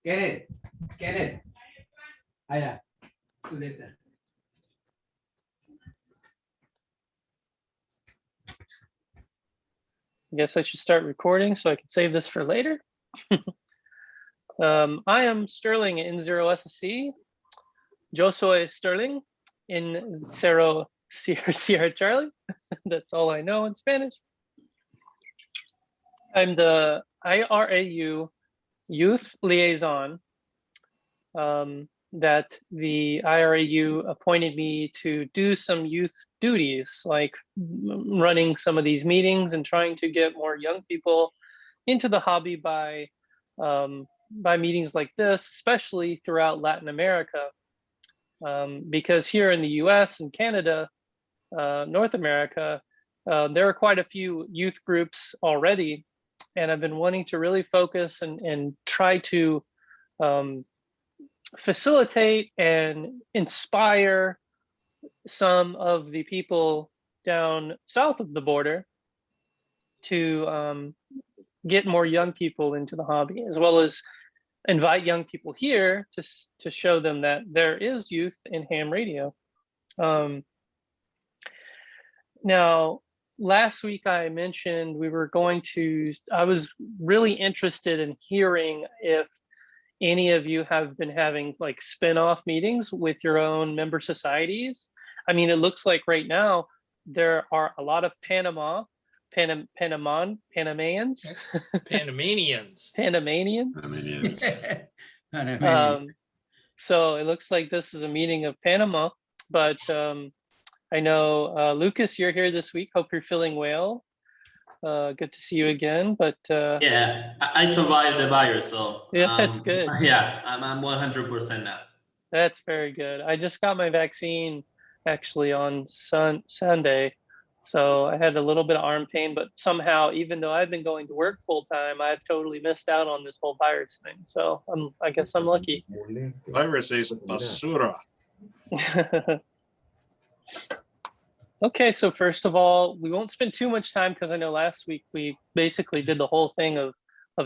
Kenneth. Allá. Zuleta. I guess I should start recording so I can save this for later. I am Sterling in 0SSC. Yo soy Sterling in Sierra Charlie. That's all I know in Spanish. I'm the IARU youth liaison that the IARU appointed me to do some youth duties, like running some of these meetings and trying to get more young people into the hobby by meetings like this, especially throughout Latin America. Because here in the US and Canada, North America, there are quite a few youth groups already, and I've been wanting to really focus and try to facilitate and inspire some of the people down south of the border to get more young people into the hobby, as well as invite young people here to show them that there is youth in ham radio. Now, last week I mentioned I was really interested in hearing if any of you have been having like spin-off meetings with your own member societies. I mean, it looks like right now there are a lot of Panamanians. So it looks like this is a meeting of Panama, but I know, Lucas, you're here this week. Hope you're feeling well. Good to see you again, but yeah, I survived the virus, so yeah, that's good. Yeah, I'm 100% now. That's very good. I just got my vaccine actually on Sunday, so I had a little bit of arm pain, but somehow, even though I've been going to work full time, I've totally missed out on this whole virus thing. So I guess I'm lucky. Virus is basura. Okay, so first of all, we won't spend too much time because I know last week we basically did the whole thing of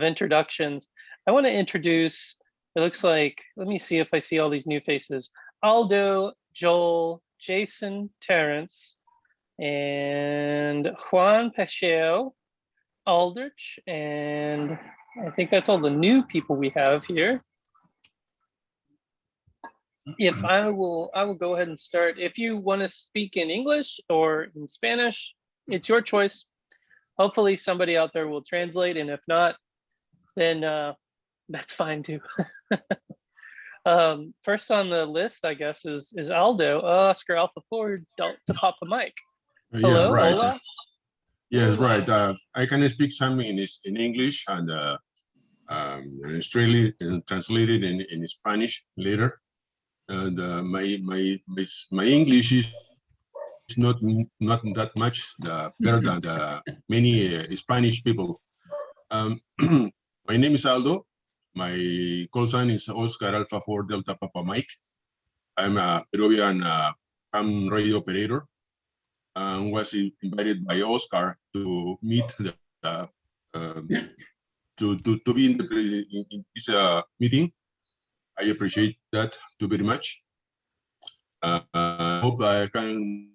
introductions. I want to introduce, it looks like, let me see if I see all these new faces. Aldo, Joel, Jason, Terrence, and Juan Pacheco, Aldrich, and I think that's all the new people we have here. If I will go ahead and start. If you want to speak in English or in Spanish, it's your choice. Hopefully somebody out there will translate, and if not, then that's fine too. First on the list, I guess, is Aldo, Oscar Alpha 4 Delta Papa Mike. Hello, yeah, right. Hola. Yes, right. I can speak some in English and translate it in Spanish later. And my English is not that much better than many Spanish people. My name is Aldo. My call sign is Oscar Alpha 4 Delta Papa Mike. I'm a Peruvian ham radio operator and was invited by Oscar to meet to be in this meeting. I appreciate that very much. I hope I can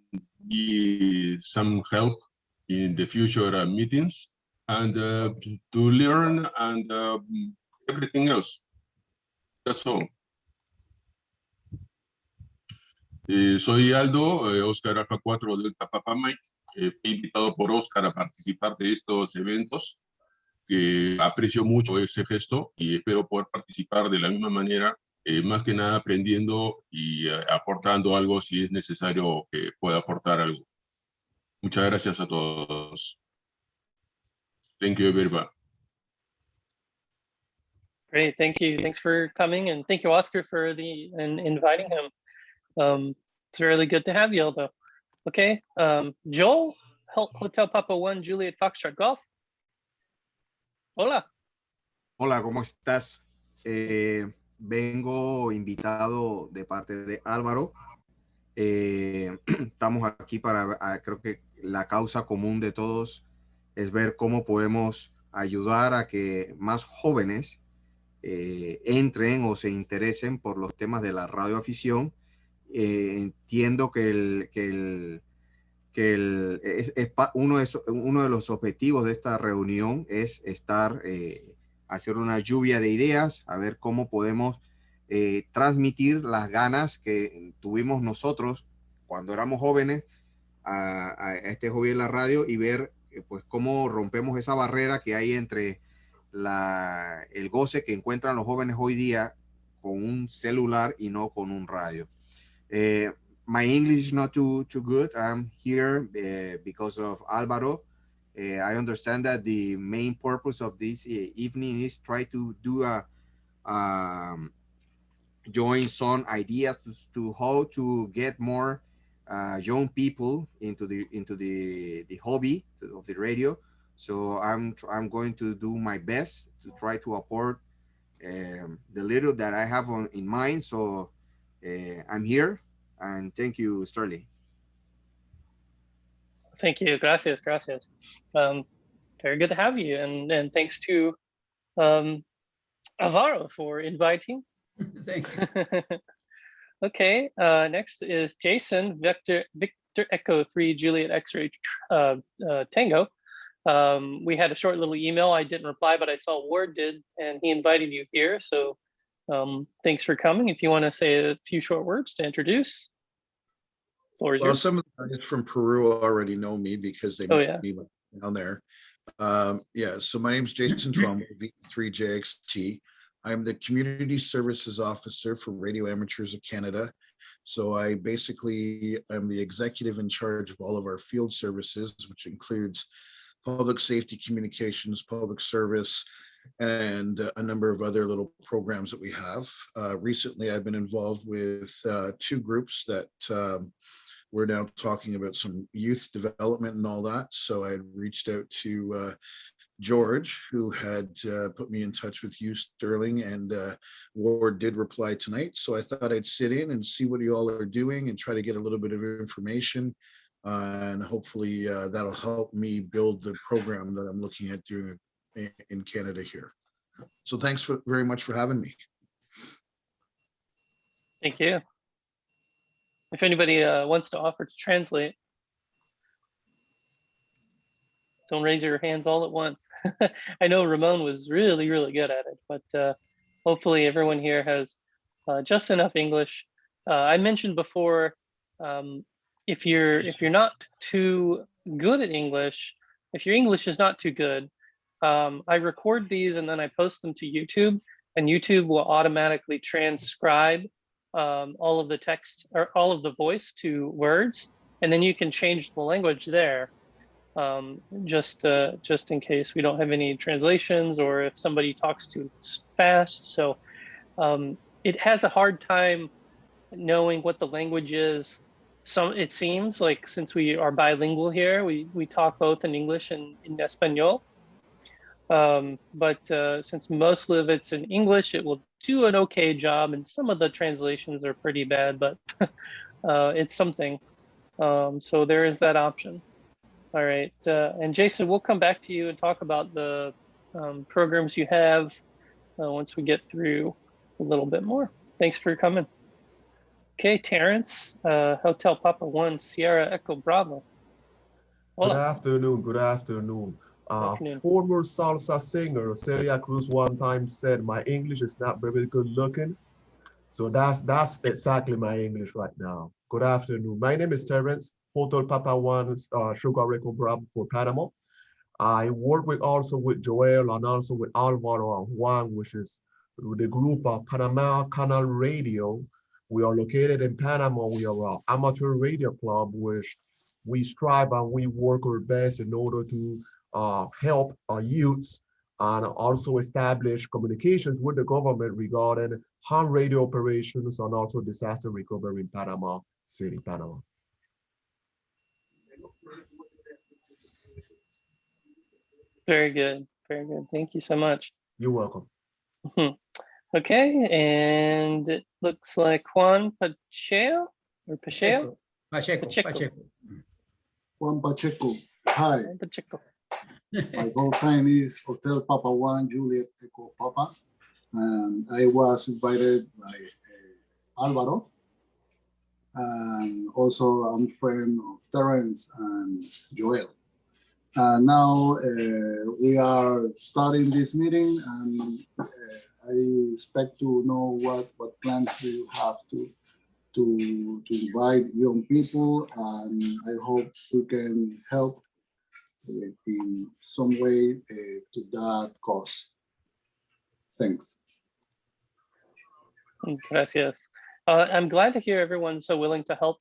be some help in the future meetings and to learn and everything else. That's all. Soy Aldo, Oscar Alfa 4 Delta Papa Mike. Fui invitado por Oscar a participar de estos eventos, que aprecio mucho ese gesto y espero poder participar de la misma manera, más que nada aprendiendo y aportando algo si es necesario que pueda aportar algo. Muchas gracias a todos. Thank you very much. Great, thank you. Thanks for coming, and thank you, Oscar, for inviting him. It's really good to have you, Aldo. Okay, Joel, Hotel Papa 1 Juliet Foxtrot Golf. Hola. Hola, ¿cómo estás? Vengo invitado de parte de Álvaro. Estamos aquí para, creo que la causa común de todos es ver cómo podemos ayudar a que más jóvenes entren o se interesen por los temas de la radioafición. Entiendo que uno de los objetivos de esta reunión es hacer una lluvia de ideas, a ver cómo podemos transmitir las ganas que tuvimos nosotros cuando éramos jóvenes a este hobby de la radio y ver pues cómo rompemos esa barrera que hay entre el goce que encuentran los jóvenes hoy día con un celular y no con un radio. My English is not too good. I'm here because of Álvaro. I understand that the main purpose of this evening is try to do join some ideas to how to get more young people into the hobby of the radio. So I'm going to do my best to try to apport the little that I have in mind. So I'm here, and thank you, Sterling. Thank you. Gracias. Gracias. Very good to have you. And thanks to Alvaro for inviting. Thank you. Okay. Next is Jason, Victor Echo 3 Juliet X-ray Tango. We had a short little email. I didn't reply, but I saw Ward did, and he invited you here. So thanks for coming. If you want to say a few short words to introduce. Floor is Well, yours. some of the guys from Peru already know me because they met me down there. Yeah, so my name is Jason Trumbull, V3JXT. I'm the Community Services Officer for Radio Amateurs of Canada. So I basically am the executive in charge of all of our field services, which includes public safety communications, public service, and a number of other little programs that we have. Recently, I've been involved with two groups that we're now talking about some youth development and all that. So I reached out to George, who had put me in touch with you, Sterling, and Ward did reply tonight. So I thought I'd sit in and see what you all are doing and try to get a little bit of information. And hopefully that'll help me build the program that I'm looking at doing in Canada here. So thanks very much for having me. Thank you. If anybody wants to offer to translate, don't raise your hands all at once. I know Ramon was really, really good at it, but hopefully everyone here has just enough English. I mentioned before, if you're not too good at English, if your English is not too good, I record these and then I post them to YouTube, and YouTube will automatically transcribe all of the text or all of the voice to words, and then you can change the language there. Just in case we don't have any translations or if somebody talks too fast. So it has a hard time knowing what the language is. It seems like since we are bilingual here, we talk both in English and in Espanol. But since most of it's in English, it will do an okay job, and some of the translations are pretty bad, but it's something. So there is that option. All right, and Jason, we'll come back to you and talk about the programs you have once we get through a little bit more. Thanks for coming. Okay, Terrence, Hotel Papa 1, Sierra Echo Bravo. Hola. Good afternoon, good afternoon. Afternoon. Former salsa singer Celia Cruz one time said, "My English is not very good looking." So that's exactly my English right now. Good afternoon. My name is Terrence, Hotel Papa 1, Sugar Record Bravo for Panama. I work also with Joel and also with Alvaro and Juan, which is the group of Panama Canal Radio. We are located in Panama. We are an amateur radio club, which we strive and we work our best in order to help our youths and also establish communications with the government regarding ham radio operations and also disaster recovery in Panama City, Panama. Very good, very good. Thank you so much. You're welcome. Okay, and it looks like Juan Pacheco or Pacheco? Pacheco. Pacheco. Pacheco. Juan Pacheco. Hi. Juan Pacheco. My call sign is Hotel Papa 1 Juliet Echo Papa. And I was invited by Alvaro. And also I'm friend of Terrence and Joel. Now we are starting this meeting, and I expect to know what plans do you have to invite young people, and I hope we can help in some way to that cause. Thanks. Gracias. I'm glad to hear everyone's so willing to help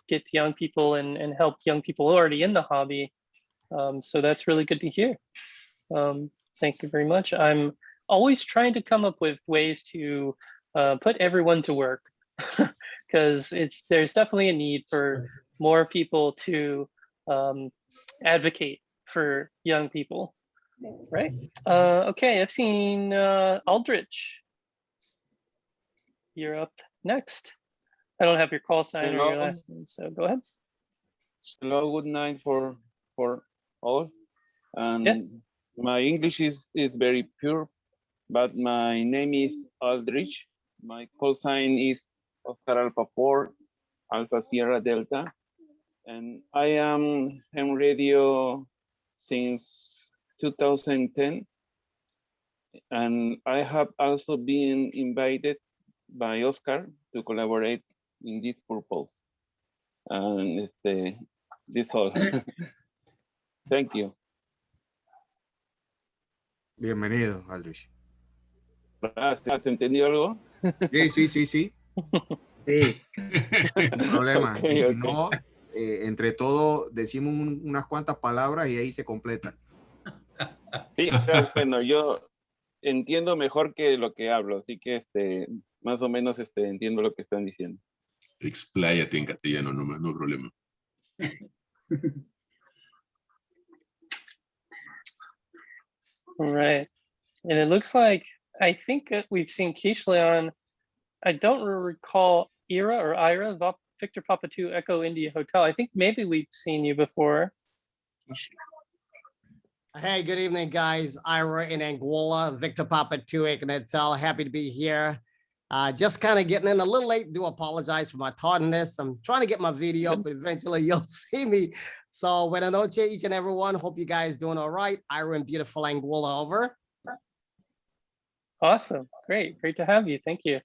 get young people and help young people already in the hobby. So that's really good to hear. Thank you very much. I'm always trying to come up with ways to put everyone to work, because there's definitely a need for more people to advocate for young people, right? Okay, I've seen Aldrich. You're up next. I don't have your call sign or your last name, so go ahead. Hello, good night for all. And my English is very pure, but my name is Aldrich. My call sign is Oscar Alpha 4, Alpha Sierra Delta. And I am ham radio since 2010. And I have also been invited by Oscar to collaborate in this purpose. And this all. Thank you. Bienvenido, Aldrich. ¿Has entendido algo? Sí. Sí. No problema. Okay, Si okay. no, entre todos decimos unas cuantas palabras y ahí se completa. Sí, o sea, bueno, yo entiendo mejor que lo que hablo, así que más o menos entiendo lo que están diciendo. Expláyate en castellano, no hay problema. All right. And it looks like, I think we've seen Quiche Leon. I don't recall Ira, Victor Papa 2 Echo India Hotel. I think maybe we've seen you before. Hey, good evening, guys. Ira in Anguilla, Victor Papa 2 Echo Hotel. Happy to be here. Just kind of getting in a little late. Do apologize for my tardiness. I'm trying to get my video up, but eventually you'll see me. So buenas noches, each and everyone. Hope you guys doing all right. Ira in beautiful Anguilla, over. Awesome. Great to have you. Thank you.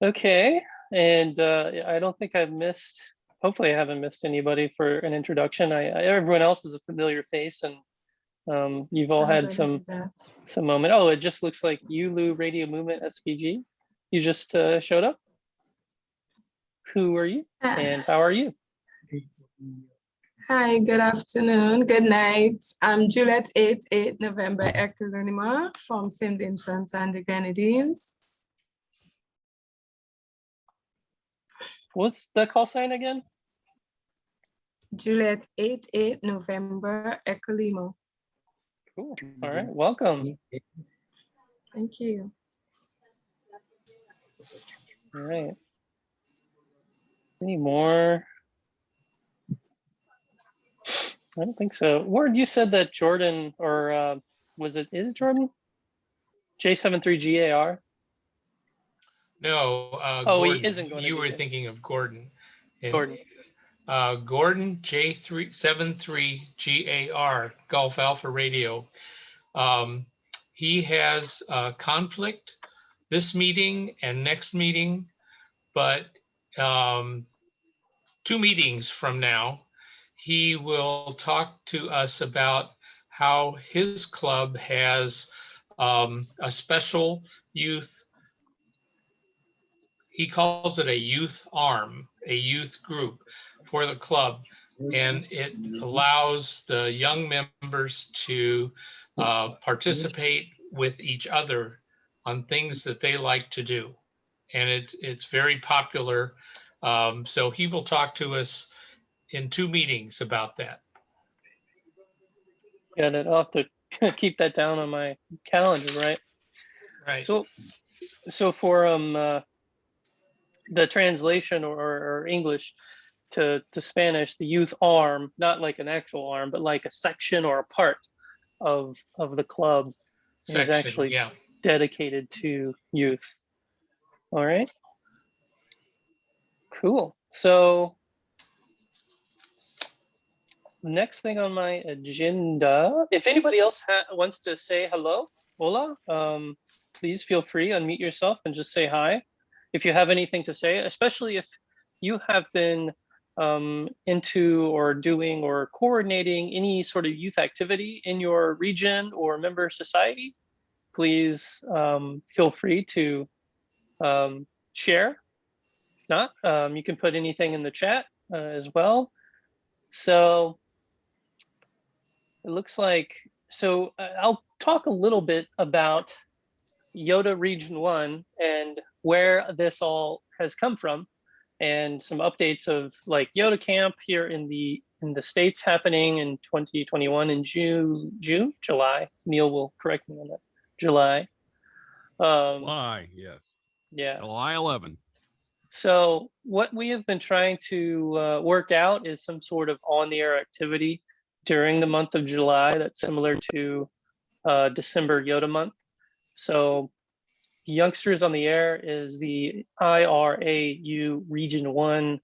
Okay. And I don't think hopefully I haven't missed anybody for an introduction. Everyone else is a familiar face, and you've all had some moment. Oh, it just looks like YOTA Radio Movement SPG. You just showed up. Who are you and how are you? Hi, good afternoon, good night. I'm Juliet 88 November Echo Lima from St. Vincent and the Grenadines. What's the call sign again? Juliet 88 November Echo Lima. Cool. All right, welcome. Thank you. All right. Any more? I don't think so. Ward, you said that Jordan, or is it Jordan? J73GAR? No, oh, Gordon. He isn't going to You were it. thinking of Gordon. And, Gordon. Gordon J73GAR, Golf Alpha Radio. He has a conflict this meeting and next meeting, but 2 meetings from now, he will talk to us about how his club has a special youth. He calls it a youth arm, a youth group for the club, and it allows the young members to participate with each other on things that they like to do, and it's very popular. So he will talk to us in 2 meetings about that. Got it. I'll have to keep that down on my calendar, right? Right. So for the translation or English, to Spanish, the youth arm, not like an actual arm, but like a section or a part of the club is Section, actually yeah. dedicated to youth. All right. Cool. So next thing on my agenda, if anybody else wants to say hello, hola, please feel free, unmute yourself and just say hi. If you have anything to say, especially if you have been into or doing or coordinating any sort of youth activity in your region or member society, please feel free to share. If not, you can put anything in the chat as well. So it looks like, so I'll talk a little bit about YOTA Region 1 and where this all has come from, and some updates of like YOTA Camp here in the States happening in 2021 in July. Neil will correct me on that. July. July, yes. Yeah. July 11. So what we have been trying to work out is some sort of on-the-air activity during the month of July that's similar to December YOTA month. So Youngsters on the Air is the IARU Region 1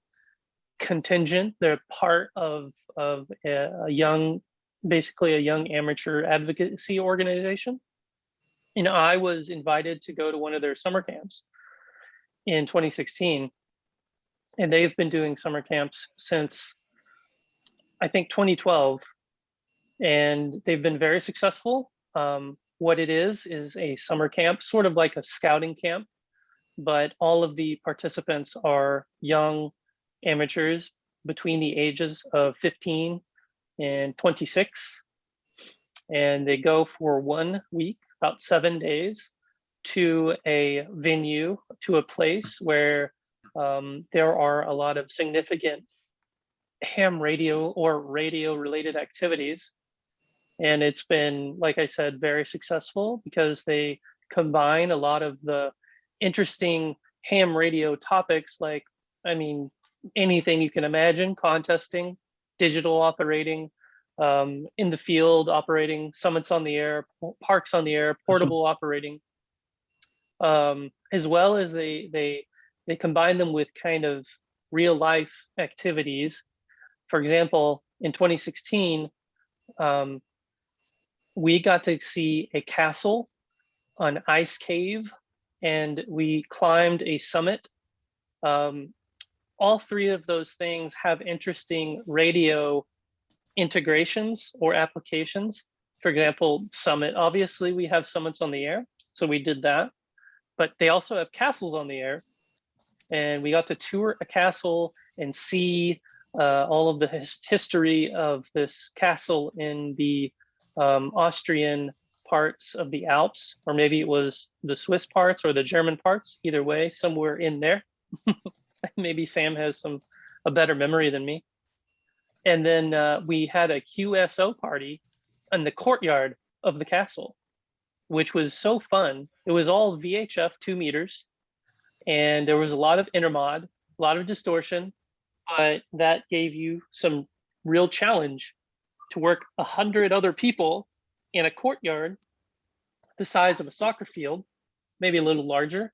contingent. They're part of a young, basically a young amateur advocacy organization. And I was invited to go to one of their summer camps in 2016. And they've been doing summer camps since, I think, 2012. And they've been very successful. What it is a summer camp, sort of like a scouting camp, but all of the participants are young amateurs between the ages of 15 and 26. And they go for 1 week, about 7 days, to a venue, to a place where there are a lot of significant ham radio or radio related activities. And it's been, like I said, very successful because they combine a lot of the interesting ham radio topics, like, I mean, anything you can imagine: contesting, digital operating, in the field operating, summits on the air, parks on the air, portable operating, as well as they combine them with kind of real life activities. For example, in 2016, we got to see a castle, an ice cave, and we climbed a summit. All three of those things have interesting radio integrations or applications. For example, summit, obviously we have summits on the air, so we did that, but they also have castles on the air. And we got to tour a castle and see all of the history of this castle in the Austrian parts of the Alps, or maybe it was the Swiss parts or the German parts, either way, somewhere in there. Maybe Sam has a better memory than me. And then we had a QSO party in the courtyard of the castle, which was so fun. It was all VHF 2 meters, and there was a lot of intermod, a lot of distortion, but that gave you some real challenge to work 100 other people in a courtyard the size of a soccer field, maybe a little larger,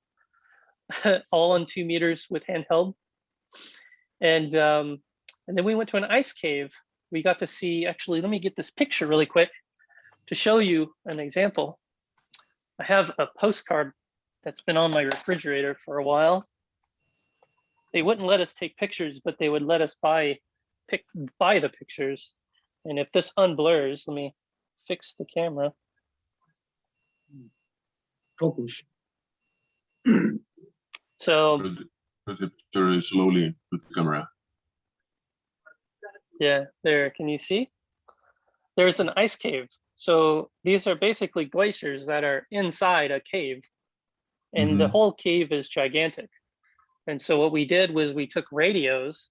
all on 2 meters with handheld. And then we went to an ice cave. We got to see, actually, let me get this picture really quick to show you an example. I have a postcard that's been on my refrigerator for a while. They wouldn't let us take pictures, but they would let us buy the pictures. And if this unblurs, let me fix the camera. Focus. So put the picture slowly with the camera. Yeah, there, can you see? There's an ice cave. So these are basically glaciers that are inside a cave, and the whole cave is gigantic. And so what we did was we took radios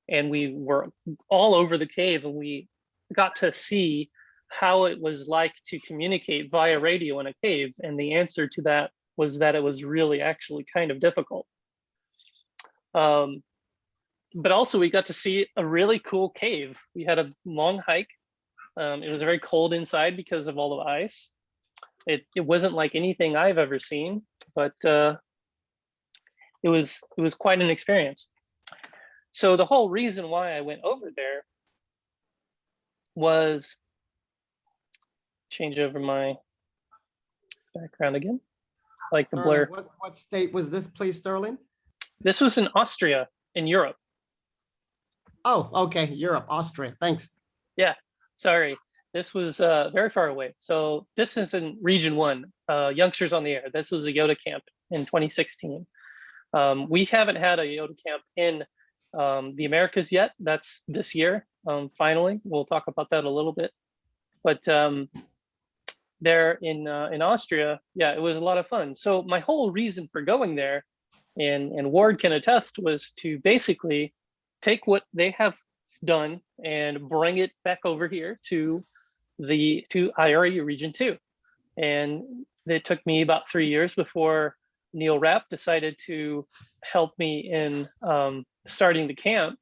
and we were all over the cave, and we got to see how it was like to communicate via radio in a cave. And the answer to that was that it was really actually kind of difficult. but also we got to see a really cool cave. We had a long hike. It was very cold inside because of all the ice. It wasn't like anything I've ever seen, but it was quite an experience. So the whole reason why I went over there was, change over my background again, like the blur. What state was this, please, Sterling? This was in Austria, in Europe. Oh, okay, Europe, Austria, thanks. Yeah, sorry. This was very far away. So this is in Region 1, Youngsters on the Air. This was a YOTA camp in 2016. We haven't had a YOTA camp in the Americas yet. That's this year, finally. We'll talk about that a little bit. But there in Austria, yeah, it was a lot of fun. So my whole reason for going there, and Ward can attest, was to basically take what they have done and bring it back over here to IARU Region 2. And it took me about 3 years before Neil Rapp decided to help me in starting the camp.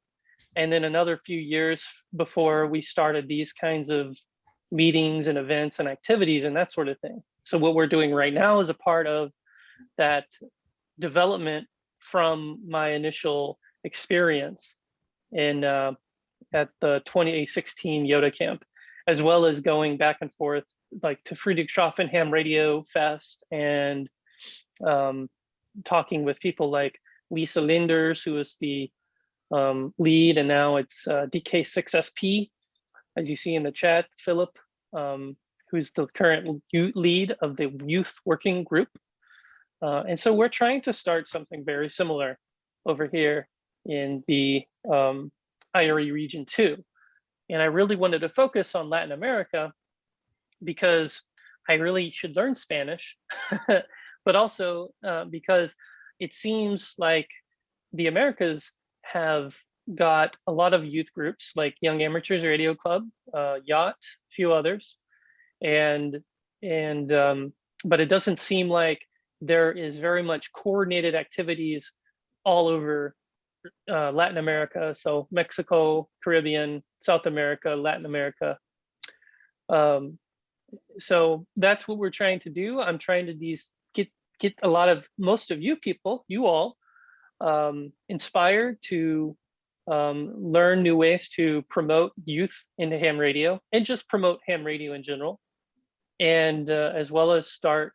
And then another few years before we started these kinds of meetings and events and activities and that sort of thing. So what we're doing right now is a part of that development from my initial experience in at the 2016 YOTA camp, as well as going back and forth like to Friedrichshafen Ham Radio Fest and talking with people like Lisa Linders, who is the lead, and now it's DK6SP, as you see in the chat, Philip, who's the current lead of the youth working group. And so we're trying to start something very similar over here in the IARU Region 2. And I really wanted to focus on Latin America because I really should learn Spanish, but also because it seems like the Americas have got a lot of youth groups like Young Amateurs Radio Club, Yacht, a few others, but it doesn't seem like there is very much coordinated activities all over Latin America. So Mexico, Caribbean, South America, Latin America. So that's what we're trying to do. I'm trying to get a lot of, most of you people, you all, inspired to learn new ways to promote youth into ham radio and just promote ham radio in general. And as well as start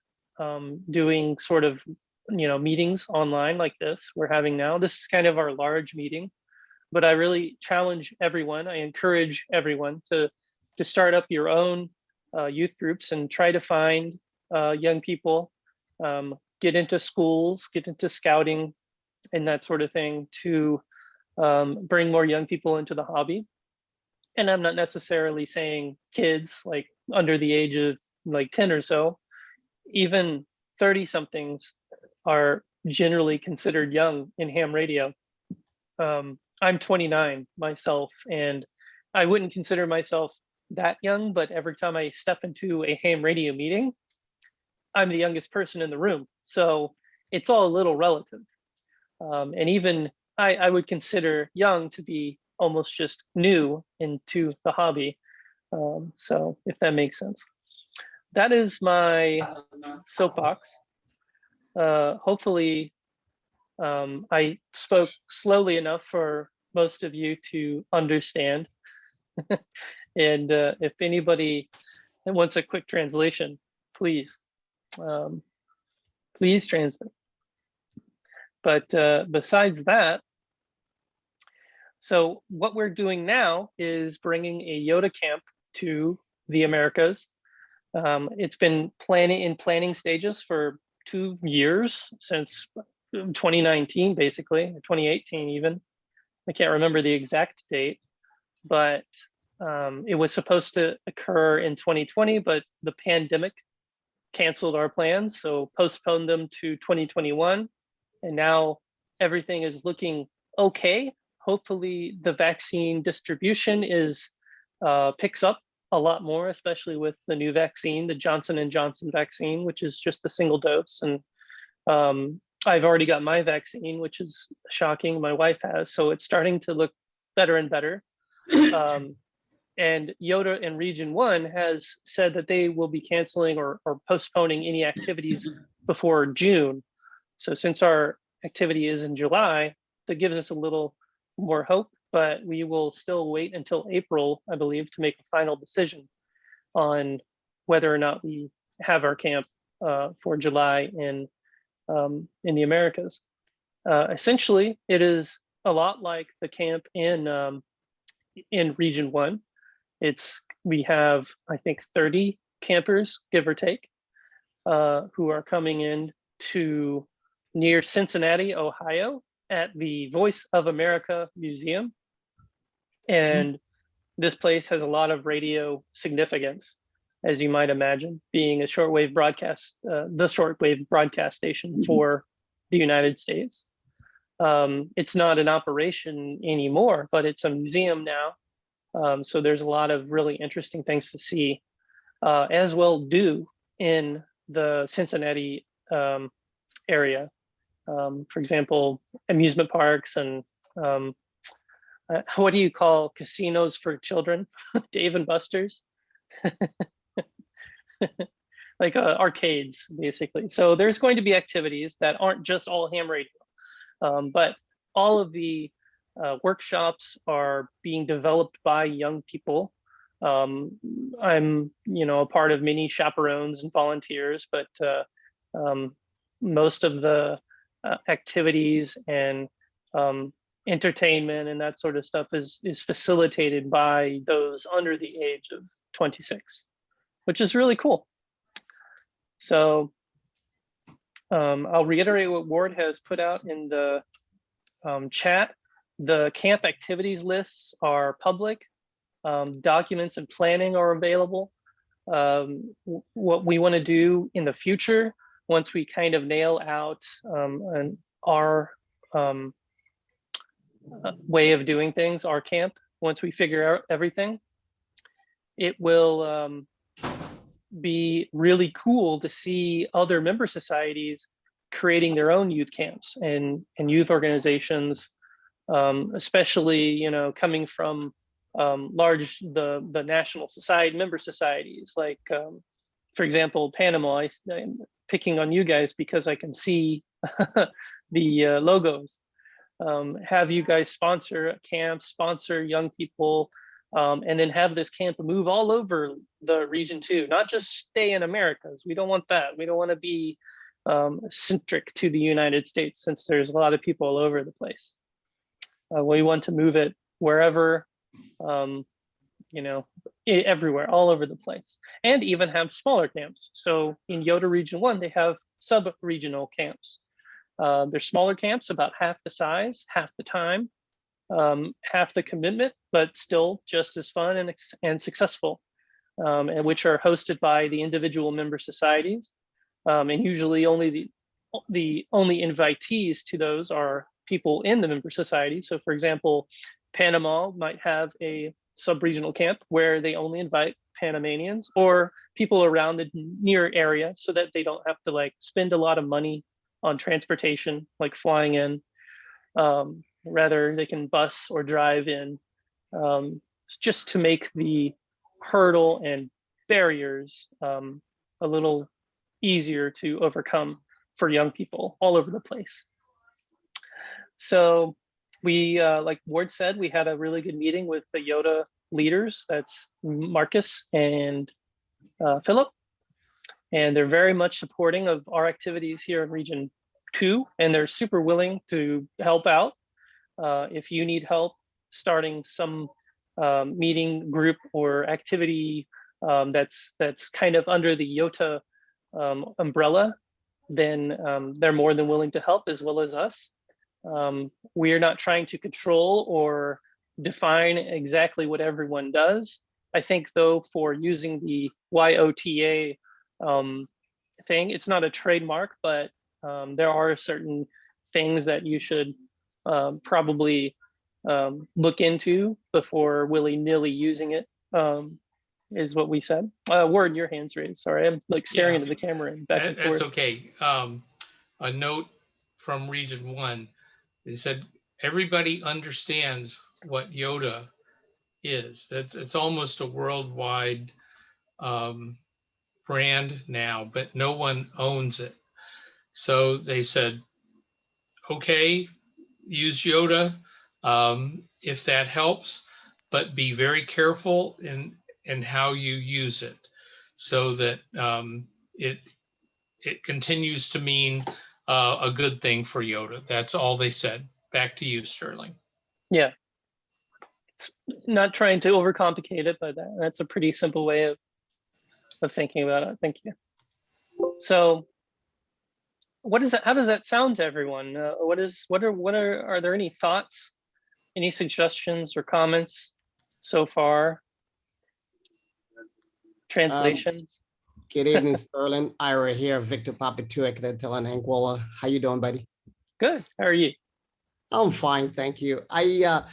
doing sort of, meetings online like this we're having now. This is kind of our large meeting, but I really challenge everyone. I encourage everyone to start up your own youth groups and try to find young people, get into schools, get into scouting and that sort of thing to bring more young people into the hobby. And I'm not necessarily saying kids like under the age of like 10 or so. Even 30 somethings are generally considered young in ham radio. I'm 29 myself, and I wouldn't consider myself that young, but every time I step into a ham radio meeting, I'm the youngest person in the room. So it's all a little relative. And even I would consider young to be almost just new into the hobby. So if that makes sense. That is my soapbox. Hopefully I spoke slowly enough for most of you to understand. And if anybody wants a quick translation, please, please translate. But besides that, so what we're doing now is bringing a YOTA camp to the Americas. It's been in planning stages for 2 years, since 2019, basically, or 2018 even. I can't remember the exact date, but it was supposed to occur in 2020, but the pandemic canceled our plans, so postponed them to 2021. And now everything is looking okay. Hopefully the vaccine distribution picks up a lot more, especially with the new vaccine, the Johnson & Johnson vaccine, which is just a single dose. And I've already got my vaccine, which is shocking. My wife has, so it's starting to look better and better. And YOTA in Region 1 has said that they will be canceling or postponing any activities before June. So since our activity is in July, that gives us a little more hope, but we will still wait until April, I believe, to make a final decision on whether or not we have our camp for July in the Americas. Essentially, it is a lot like the camp in Region 1. We have, I think, 30 campers, give or take, who are coming in to near Cincinnati, Ohio, at the Voice of America Museum. And this place has a lot of radio significance, as you might imagine, being a shortwave broadcast, the shortwave broadcast station for the United States. It's not an operation anymore, but it's a museum now. So there's a lot of really interesting things to see, as well do in the Cincinnati area. For example, amusement parks and what do you call casinos for children? Dave and Buster's. Like arcades, basically. So there's going to be activities that aren't just all ham radio, but all of the workshops are being developed by young people. I'm, a part of many chaperones and volunteers, but most of the activities and entertainment and that sort of stuff is facilitated by those under the age of 26, which is really cool. So I'll reiterate what Ward has put out in the chat. The camp activities lists are public. Documents and planning are available. What we want to do in the future, once we kind of nail out our way of doing things, our camp, once we figure out everything, it will be really cool to see other member societies creating their own youth camps and youth organizations, especially coming from the national society member societies, like for example Panama. I'm picking on you guys because I can see the logos. Have you guys sponsor a camp, sponsor young people, and then have this camp move all over the region too, not just stay in Americas. We don't want that. We don't want to be centric to the United States, since there's a lot of people all over the place. We want to move it wherever, everywhere, all over the place, and even have smaller camps. So in YOTA Region 1, they have sub-regional camps. They're smaller camps, about half the size, half the time, half the commitment, but still just as fun and successful, and which are hosted by the individual member societies. And usually only the only invitees to those are people in the member society. So for example, Panama might have a sub-regional camp where they only invite Panamanians or people around the near area, so that they don't have to spend a lot of money on transportation, like flying in. Rather, they can bus or drive in, just to make the hurdle and barriers a little easier to overcome for young people all over the place. So we, like Ward said, we had a really good meeting with the YOTA leaders. That's Marcus and Philip. And they're very much supporting of our activities here in Region 2, and they're super willing to help out. If you need help starting some meeting, group, or activity that's kind of under the YOTA umbrella, then they're more than willing to help, as well as us. We're not trying to control or define exactly what everyone does. I think, though, for using the YOTA thing, it's not a trademark, but there are certain things that you should probably look into before willy-nilly using it, is what we said. Ward, your hand's raised. Sorry, I'm staring into the camera and back and forth. That's okay. A note from Region 1. They said everybody understands what YOTA is. It's almost a worldwide brand now, but no one owns it. So they said, okay, use YOTA if that helps, but be very careful in how you use it, so that it continues to mean a good thing for YOTA. That's all they said. Back to you, Sterling. Yeah. It's not trying to overcomplicate it, but that's a pretty simple way of thinking about it. Thank you. So what is that? How does that sound to everyone? Are there any thoughts, any suggestions or comments so far? Translations? Good evening, Sterling. Ira here, Victor Papa 2 in Anguilla. How you doing, buddy? Good. How are you? I'm fine, thank you. I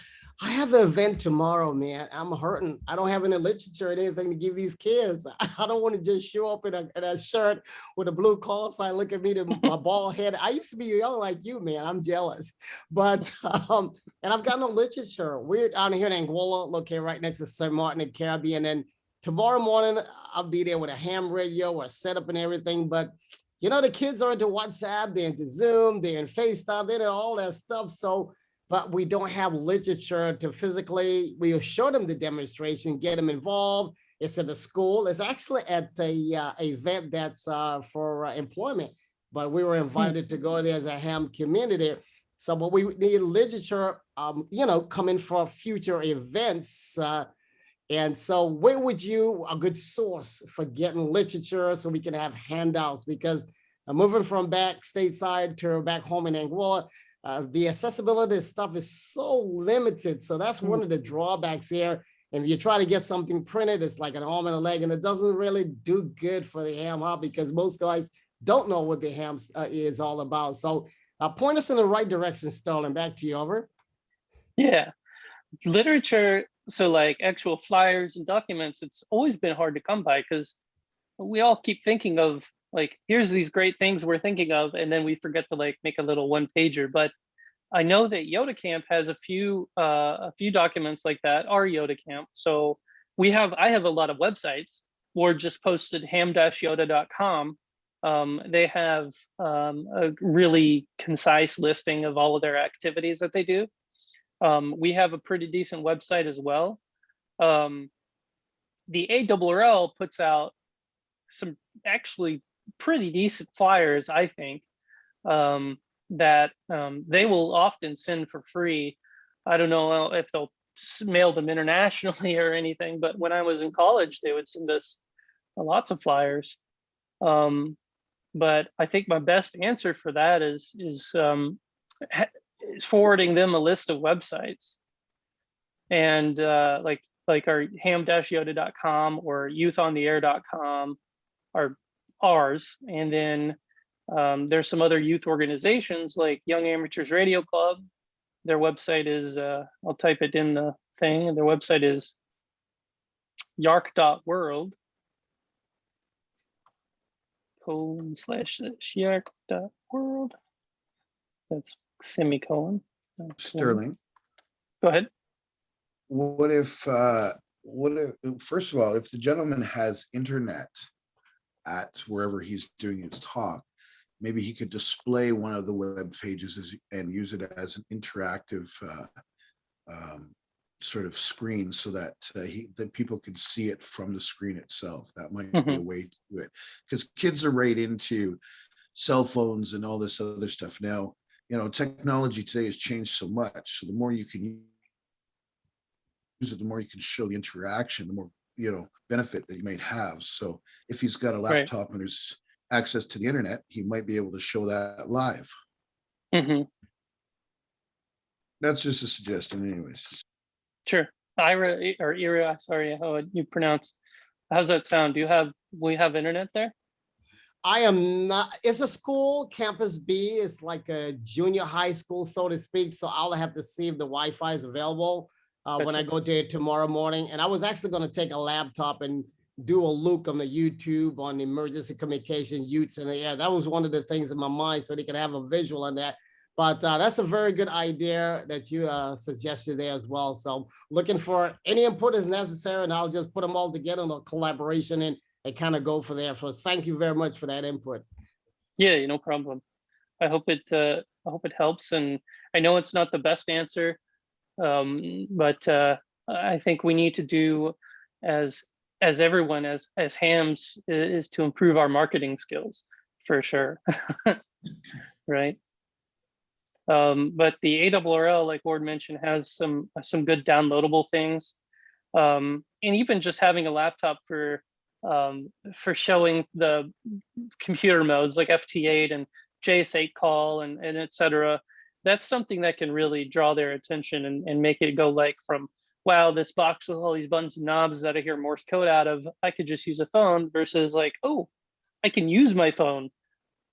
have an event tomorrow, man. I'm hurting. I don't have any literature or anything to give these kids. I don't want to just show up in a shirt with a blue call sign. Look at me, my bald head. I used to be young like you, man. I'm jealous. But, and I've got no literature. We're down here in Anguilla, located right next to St. Martin and Caribbean. And tomorrow morning, I'll be there with a ham radio or a setup and everything. But, you know, the kids are into WhatsApp, they're into Zoom, they're in FaceTime, they're into all that stuff. So, but we don't have literature to physically, we'll show them the demonstration, get them involved. It's at the school. It's actually at the event that's for employment, but we were invited to go there as a ham community. So, but we need literature, you know, coming for future events. And so where would you, a good source for getting literature so we can have handouts? Because I'm moving from back stateside to back home in Anguilla, the accessibility stuff is so limited. So that's one of the drawbacks here. And if you try to get something printed, it's like an arm and a leg, and it doesn't really do good for the ham hobby because most guys don't know what the ham is all about. So point us in the right direction, Sterling. Back to you, over. Yeah, literature. So like actual flyers and documents, it's always been hard to come by because we all keep thinking of like, here's these great things we're thinking of, and then we forget to like make a little one pager. But I know that YOTA Camp has a few documents like that, our YOTA Camp. So I have a lot of websites. Or just posted ham-yota.com. They have a really concise listing of all of their activities that they do. We have a pretty decent website as well. The ARRL puts out some actually pretty decent flyers, I think, that they will often send for free. I don't know if they'll mail them internationally or anything, but when I was in college, they would send us lots of flyers. But I think my best answer for that is forwarding them a list of websites, and like our ham-yota.com or youthontheair.com are ours. And then there's some other youth organizations like Young Amateurs Radio Club. Their website is, I'll type it in the thing. Their website is yark.world. /yark.world. That's semicolon. Sterling. Go ahead. What if, first of all, if the gentleman has internet at wherever he's doing his talk, maybe he could display one of the web pages and use it as an interactive sort of screen so that that people could see it from the screen itself. That might be a way to do it, because kids are right into cell phones and all this other stuff now. You know, technology today has changed so much. So the more you can use it, the more you can show the interaction, the more, you know, benefit that you might have. So if he's got a laptop and there's access to the internet, he might be able to show that live. That's just a suggestion anyways. Sure. Ira, sorry, how you pronounce. How's that sound? We have internet there? I am not, it's a school, Campus B. It's like a junior high school, so to speak. So I'll have to see if the Wi-Fi is available when I go there tomorrow morning. And I was actually going to take a laptop and do a look on the YouTube on emergency communication, youths in the air. That was one of the things in my mind, so they could have a visual on that. But that's a very good idea that you suggested there as well. So looking for any input is necessary, and I'll just put them all together in a collaboration and kind of go for there. So thank you very much for that input. Yeah, no problem. I hope it helps, and I know it's not the best answer, but I think we need to do as everyone as hams is to improve our marketing skills for sure. Right. But the ARRL, like Ward mentioned, has some good downloadable things, and even just having a laptop for showing the computer modes like FT8 and JS8 call and etc. That's something that can really draw their attention and make it go like from, wow, this box with all these buttons and knobs that I hear Morse code out of, I could just use a phone, versus like, oh, I can use my phone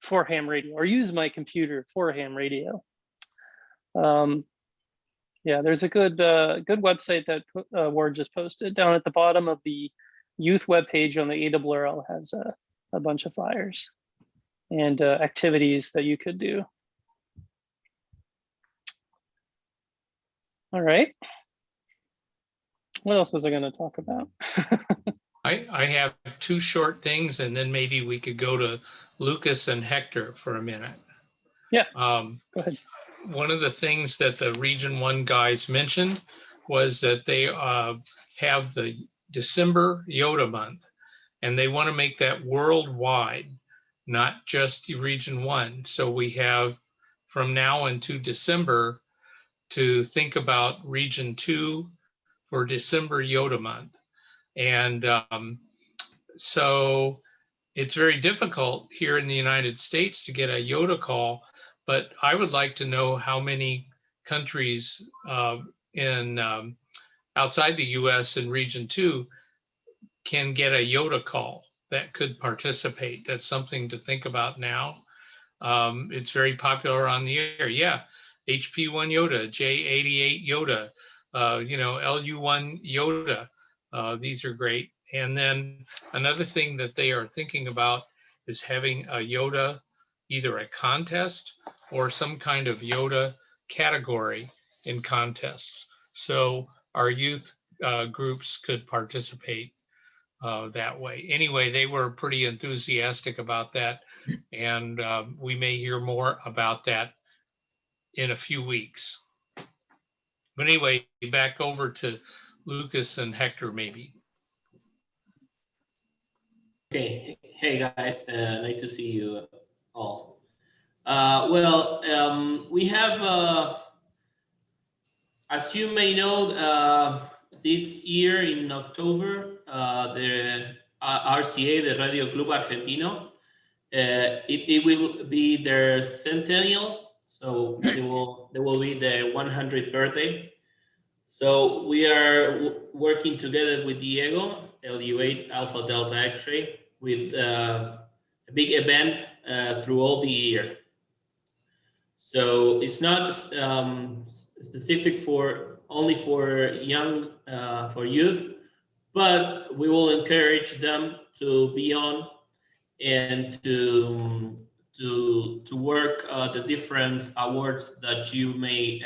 for ham radio or use my computer for ham radio. Yeah, there's a good website that Ward just posted down at the bottom of the youth webpage on the ARRL, has a bunch of flyers and activities that you could do. All right. What else was I going to talk about? I have two short things, and then maybe we could go to Lucas and Hector for a minute. Yeah, go ahead. One of the things that the Region 1 guys mentioned was that they have the December YOTA month, and they want to make that worldwide, not just Region 1. So we have from now into December to think about Region 2 for December YOTA month. And so it's very difficult here in the United States to get a YOTA call, but I would like to know how many countries in outside the US in Region 2 can get a YOTA call that could participate. That's something to think about now. It's very popular on the air. Yeah, HP1 YOTA, J88 YOTA, LU1 YOTA. These are great. And then another thing that they are thinking about is having a YOTA, either a contest or some kind of YOTA category in contests. So our youth groups could participate that way. Anyway, they were pretty enthusiastic about that. And we may hear more about that in a few weeks. But anyway, back over to Lucas and Hector, maybe. Okay, hey guys, nice to see you all. We have, as you may know, this year in October, the RCA, the Radio Club Argentino, it will be their centennial, so there will be the 100th birthday. So we are working together with Diego, LU8 Alpha Delta X-ray, with a big event through all the year. So it's not specific only for young, for youth, but we will encourage them to be on and to work the different awards that you may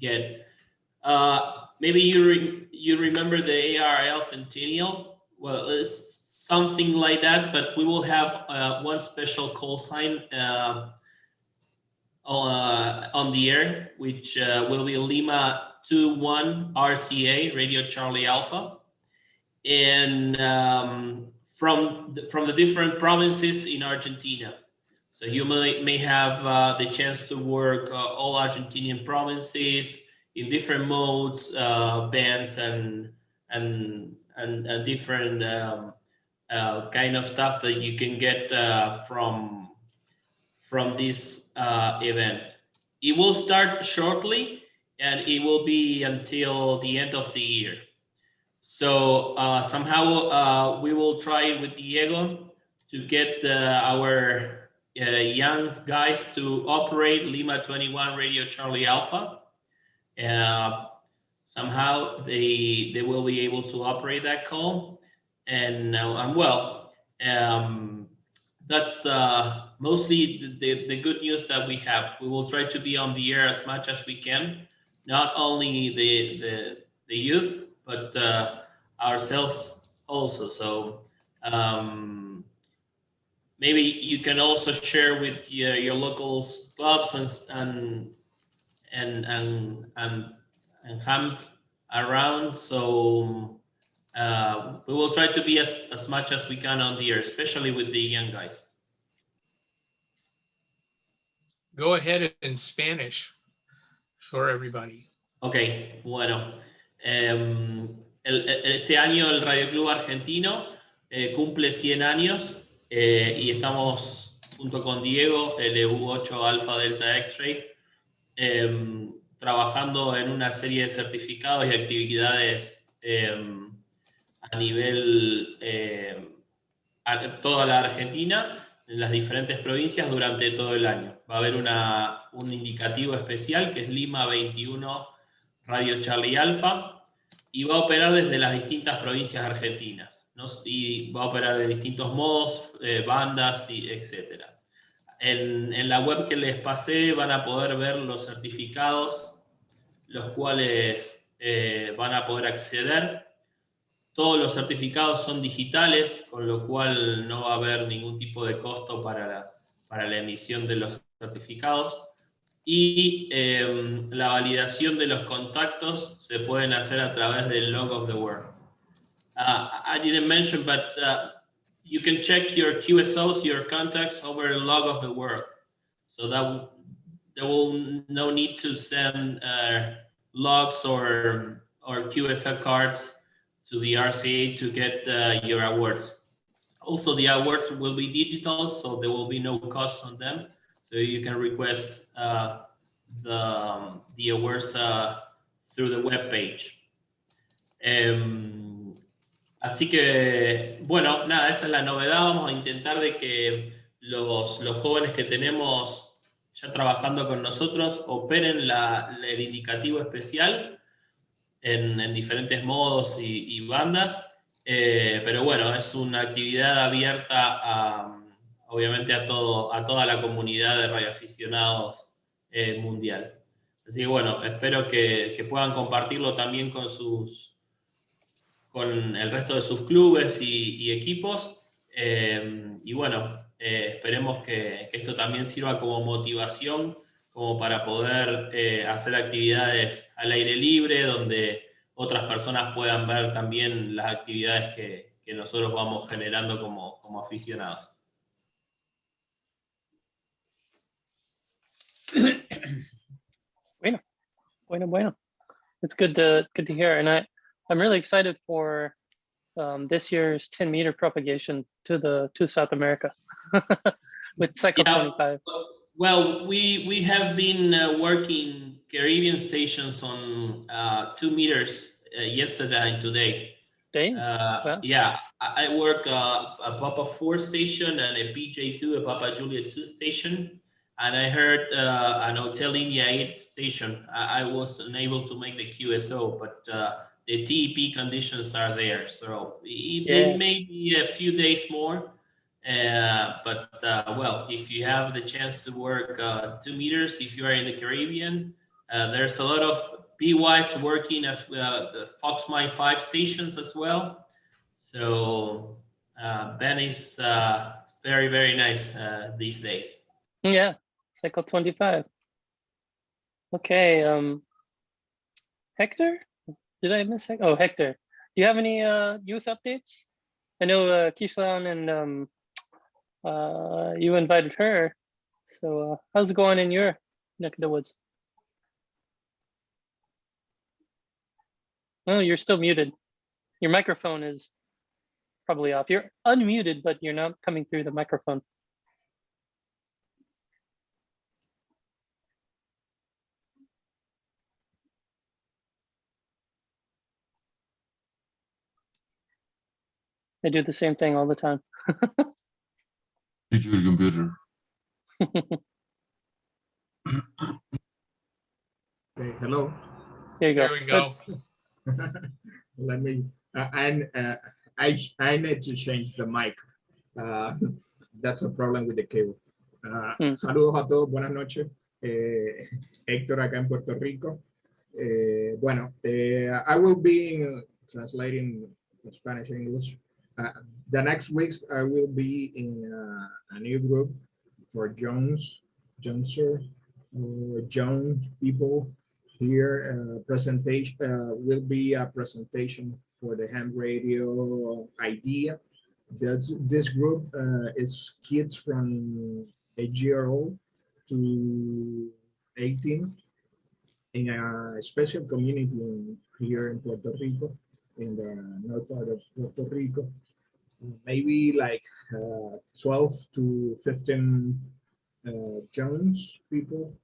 get. Maybe you remember the ARRL Centennial. Well, it's something like that, but we will have one special call sign on the air, which will be Lima 21 RCA, Radio Charlie Alpha, and from the different provinces in Argentina. So you may have the chance to work all Argentinian provinces in different modes, bands, and different kind of stuff that you can get from this event. It will start shortly, and it will be until the end of the year. So somehow we will try with Diego to get our young guys to operate Lima 21 Radio Charlie Alpha. Somehow they will be able to operate that call, and that's mostly the good news that we have. We will try to be on the air as much as we can, not only the youth, but ourselves also. So maybe you can also share with your local clubs and hams around. So we will try to be as much as we can on the air, especially with the young guys. Go ahead in Spanish for everybody. Ok, bueno. Este año el Radio Club Argentino cumple 100 años y estamos junto con Diego, LU8 Alpha Delta X-Ray, trabajando en una serie de certificados y actividades a nivel toda la Argentina, en las diferentes provincias durante todo el año. Va a haber un indicativo especial que es Lima 21 Radio Charlie Alpha y va a operar desde las distintas provincias argentinas, ¿no? Y va a operar de distintos modos, bandas, y etc. En la web que les pasé van a poder ver los certificados, los cuales van a poder acceder. Todos los certificados son digitales, con lo cual no va a haber ningún tipo de costo para la emisión de los certificados. Y la validación de los contactos se pueden hacer a través del Log of the World. I didn't mention, but you can check your QSOs, your contacts, over the Log of the World. So that there will no need to send logs or QSO cards to the RCA to get your awards. Also, the awards will be digital, so there will be no cost on them. So you can request the awards through the web page. Así que, bueno, nada, esa es la novedad. Vamos a intentar de que los jóvenes que tenemos ya trabajando con nosotros operen el indicativo especial en diferentes modos y bandas, pero bueno, es una actividad abierta obviamente a toda la comunidad de radioaficionados mundial. Así que bueno, espero que puedan compartirlo también con el resto de sus clubes y equipos, y bueno, esperemos que esto también sirva como motivación, como para poder hacer actividades al aire libre, donde otras personas puedan ver también las actividades que nosotros vamos generando como aficionados. Bueno. It's good to hear, and I'm really excited for this year's 10-meter propagation to South America with Cycle 25. Well, we have been working Caribbean stations on 2 meters yesterday and today. Wow. Yeah, I work a Papa 4 station and a PJ2, a Papa Juliet 2 station. And I heard an Hotel India 8 station. I was unable to make the QSO, but the TEP conditions are there. So it may be a few days more. But well, if you have the chance to work 2 meters, if you are in the Caribbean, there's a lot of PYs working as the Fox My 5 stations as well. So Ben is very, very nice these days. Yeah, Cycle 25. Okay, Hector? Did I miss Hector? Oh, Hector. Do you have any youth updates? I know Kishan and you invited her. So how's it going in your neck of the woods? Oh, you're still muted. Your microphone is probably off. You're unmuted, but you're not coming through the microphone. I do the same thing all the time. Your computer. Okay, hello. There you go. There we go. Let me. I need to change the mic. That's a problem with the cable. Saludos a todos, buenas noches. Héctor acá en Puerto Rico. Bueno, I will be translating Spanish and English. The next weeks I will be in a new group for young people. Here presentation will be a presentation for the ham radio idea. This group is kids from 8 years old to 18 in a special community here in Puerto Rico, in the north part of Puerto Rico. Maybe like 12 to 15 young people.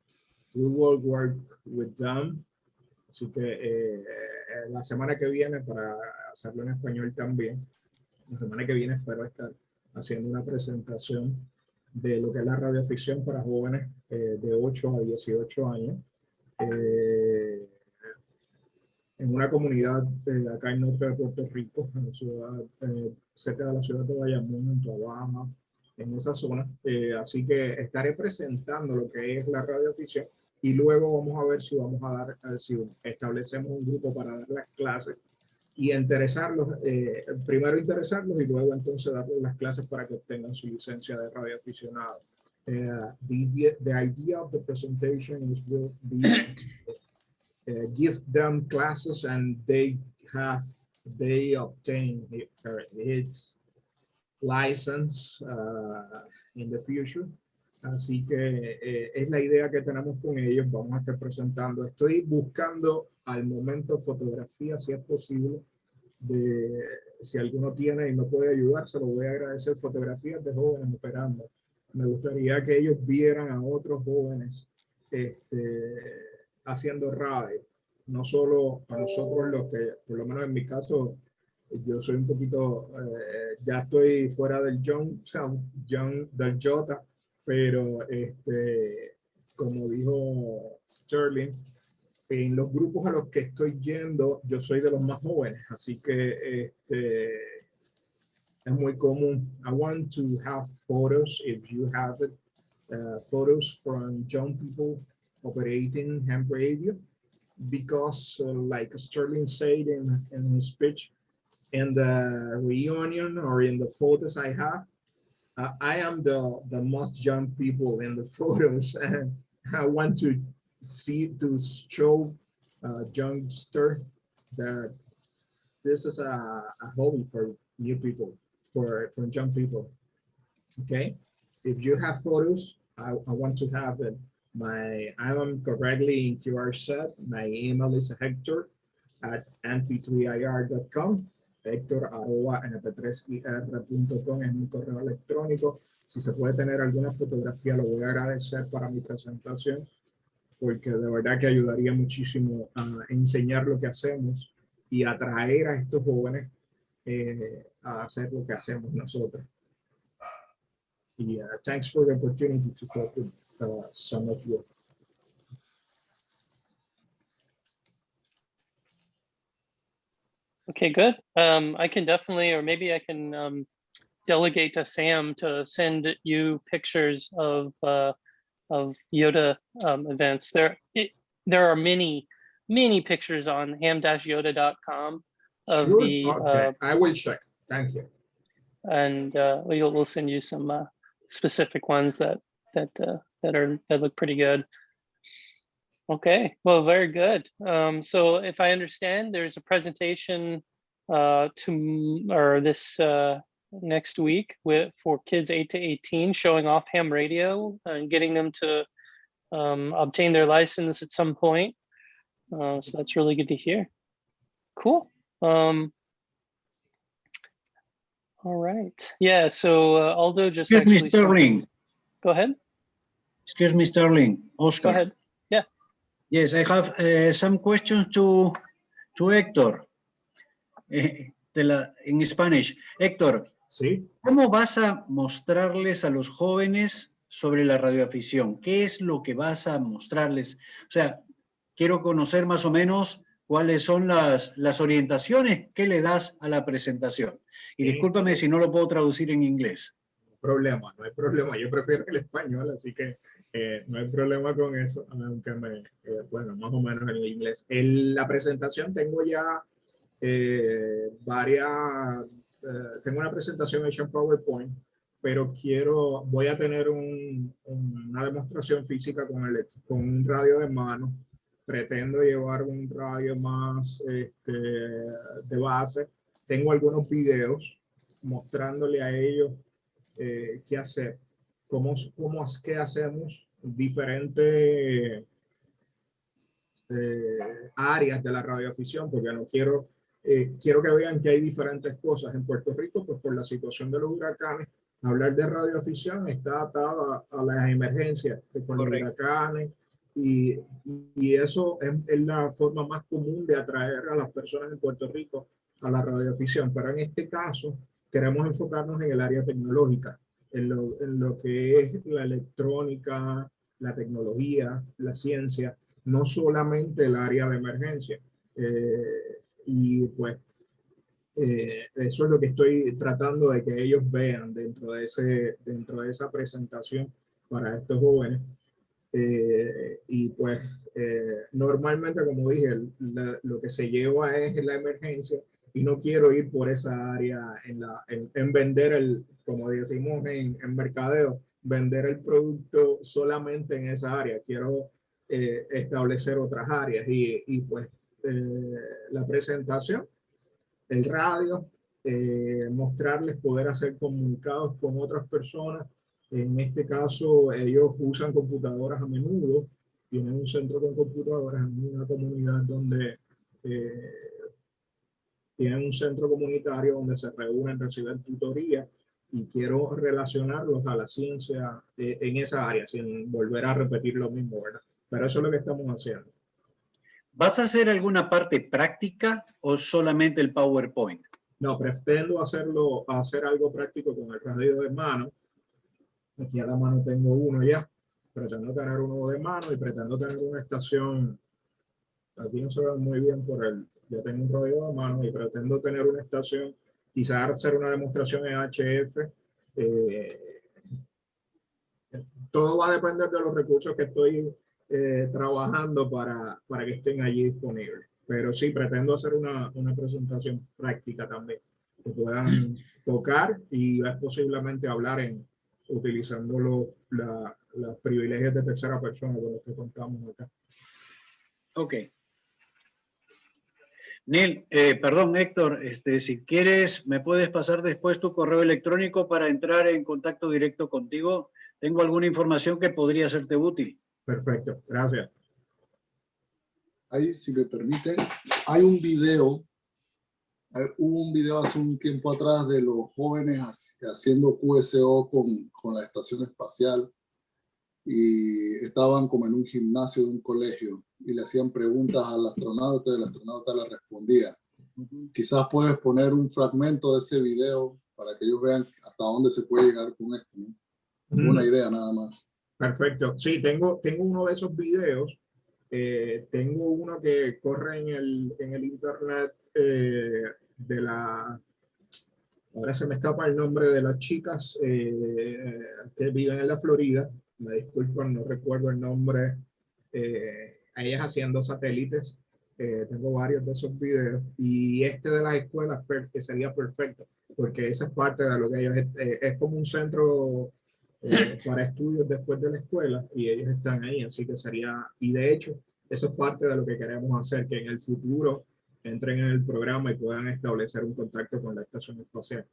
We will work with them. Así que la semana que viene, para hacerlo en español también, la semana que viene espero estar haciendo una presentación de lo que es la radioficción para jóvenes de 8 a 18 años en una comunidad acá en norte de Puerto Rico, en la ciudad, cerca de la ciudad de Bayamón, en Tuabaja, en esa zona. Así que estaré presentando lo que es la radioficción y luego vamos a ver si vamos a dar, si establecemos un grupo para dar las clases y interesarlos, primero interesarlos y luego entonces darles las clases para que obtengan su licencia de radioaficionado. The idea of the presentation is will be give them classes and they obtain its license in the future. Así que es la idea que tenemos con ellos. Vamos a estar presentando. Estoy buscando al momento fotografía, si es posible. Si alguno tiene y me puede ayudar, se lo voy a agradecer. Fotografías de jóvenes operando. Me gustaría que ellos vieran a otros jóvenes haciendo radio. No solo a nosotros los que, por lo menos en mi caso, yo soy un poquito, ya estoy fuera del del YOTA, pero como dijo Sterling, en los grupos a los que estoy yendo, yo soy de los más jóvenes, así que es muy común. I want to have photos, if you have it, photos from young people operating ham radio, because like Sterling said in his speech, in the reunion or in the photos I have, I am the most young people in the photos, and I want to show youngster that this is a hobby for new people, for young people. Okay, if you have photos, I want to have it. I'm correctly in QR set. My email is hector@mp3ir.com. Hector@mp3ir.com es mi correo electrónico. Si se puede tener alguna fotografía, lo voy a agradecer para mi presentación, porque de verdad que ayudaría muchísimo a enseñar lo que hacemos y atraer a estos jóvenes a hacer lo que hacemos nosotros. Y thanks for the opportunity to talk with some of you. Okay, good. I can definitely, or maybe I can delegate to Sam to send you pictures of YOTA events. There are many pictures on ham-yota.com of Sure. the. Okay. I will check. Thank you. And we'll send you some specific ones that look pretty good. Okay, well, very good. So if I understand, there's a presentation this next week for kids 8 to 18, showing off ham radio and getting them to obtain their license at some point. So that's really good to hear. Cool. All right. Yeah, so Aldo just Excuse me, Sterling. Go ahead. Excuse me, Sterling. Oscar. Go ahead. Yeah. Yes, I have some questions to Héctor en Spanish. Héctor, ¿sí? ¿Cómo vas a mostrarles a los jóvenes sobre la radioafición? ¿Qué es lo que vas a mostrarles? O sea, quiero conocer más o menos cuáles son las orientaciones que le das a la presentación. Y discúlpame si no lo puedo traducir en inglés. problema, no hay problema. Yo prefiero el español, así que no hay problema con eso, aunque bueno, más o menos en el inglés. En la presentación tengo ya tengo una presentación hecha en PowerPoint, pero voy a tener una demostración física con un radio de mano. Pretendo llevar un radio más de base. Tengo algunos videos mostrándole a ellos qué hacer, qué hacemos diferentes áreas de la radioafición, porque no quiero que vean que hay diferentes cosas. En Puerto Rico, pues por la situación de los huracanes, hablar de radioafición está atado a las emergencias con los huracanes, y eso es la forma más común de atraer a las personas en Puerto Rico a la radioafición. Pero en este caso queremos enfocarnos en el área tecnológica, en lo que es la electrónica, la tecnología, la ciencia, no solamente el área de emergencia. Y pues eso es lo que estoy tratando de que ellos vean dentro de esa presentación para estos jóvenes. Y pues normalmente, como dije, lo que se lleva es la emergencia, y no quiero ir por esa área en vender como decimos en mercadeo, vender el producto solamente en esa área. Quiero establecer otras áreas, y pues la presentación, el radio, mostrarles poder hacer comunicados con otras personas. En este caso, ellos usan computadoras a menudo, tienen un centro con computadoras en una comunidad donde tienen un centro comunitario donde se reúnen, reciben tutoría, y quiero relacionarlos a la ciencia en esa área, sin volver a repetir lo mismo, ¿verdad? Pero eso es lo que estamos haciendo. ¿Vas a hacer alguna parte práctica o solamente el PowerPoint? No, pretendo hacer algo práctico con el radio de mano. Aquí a la mano tengo uno ya. Pretendo tener uno de mano, y pretendo tener una estación. Aquí no se ve muy bien ya tengo un radio de mano, y pretendo tener una estación, quizás hacer una demostración en HF. Todo va a depender de los recursos que estoy trabajando para que estén allí disponibles. Pero sí, pretendo hacer una presentación práctica también, que puedan tocar y posiblemente hablar utilizando los privilegios de tercera persona con los que contamos acá. Ok. Neil, perdón, Héctor, si quieres, me puedes pasar después tu correo electrónico para entrar en contacto directo contigo. Tengo alguna información que podría serte útil. Perfecto, gracias. Ahí, si me permiten, hay un video. Hubo un video hace un tiempo atrás de los jóvenes haciendo QSO con la estación espacial, y estaban como en un gimnasio de un colegio y le hacían preguntas al astronauta y el astronauta le respondía. Quizás puedes poner un fragmento de ese video para que ellos vean hasta dónde se puede llegar con esto, ¿no? Una idea nada más. Perfecto. Sí, tengo uno de esos videos. Tengo uno que corre en el internet ahora se me escapa el nombre de las chicas que viven en la Florida. Me disculpan, no recuerdo el nombre. Ellas haciendo satélites. Tengo varios de esos videos, y de las escuelas que sería perfecto, porque esa es parte de lo que ellos es como un centro para estudios después de la escuela, y ellos están ahí, así que y de hecho eso es parte de lo que queremos hacer, que en el futuro entren en el programa y puedan establecer un contacto con la estación espacial.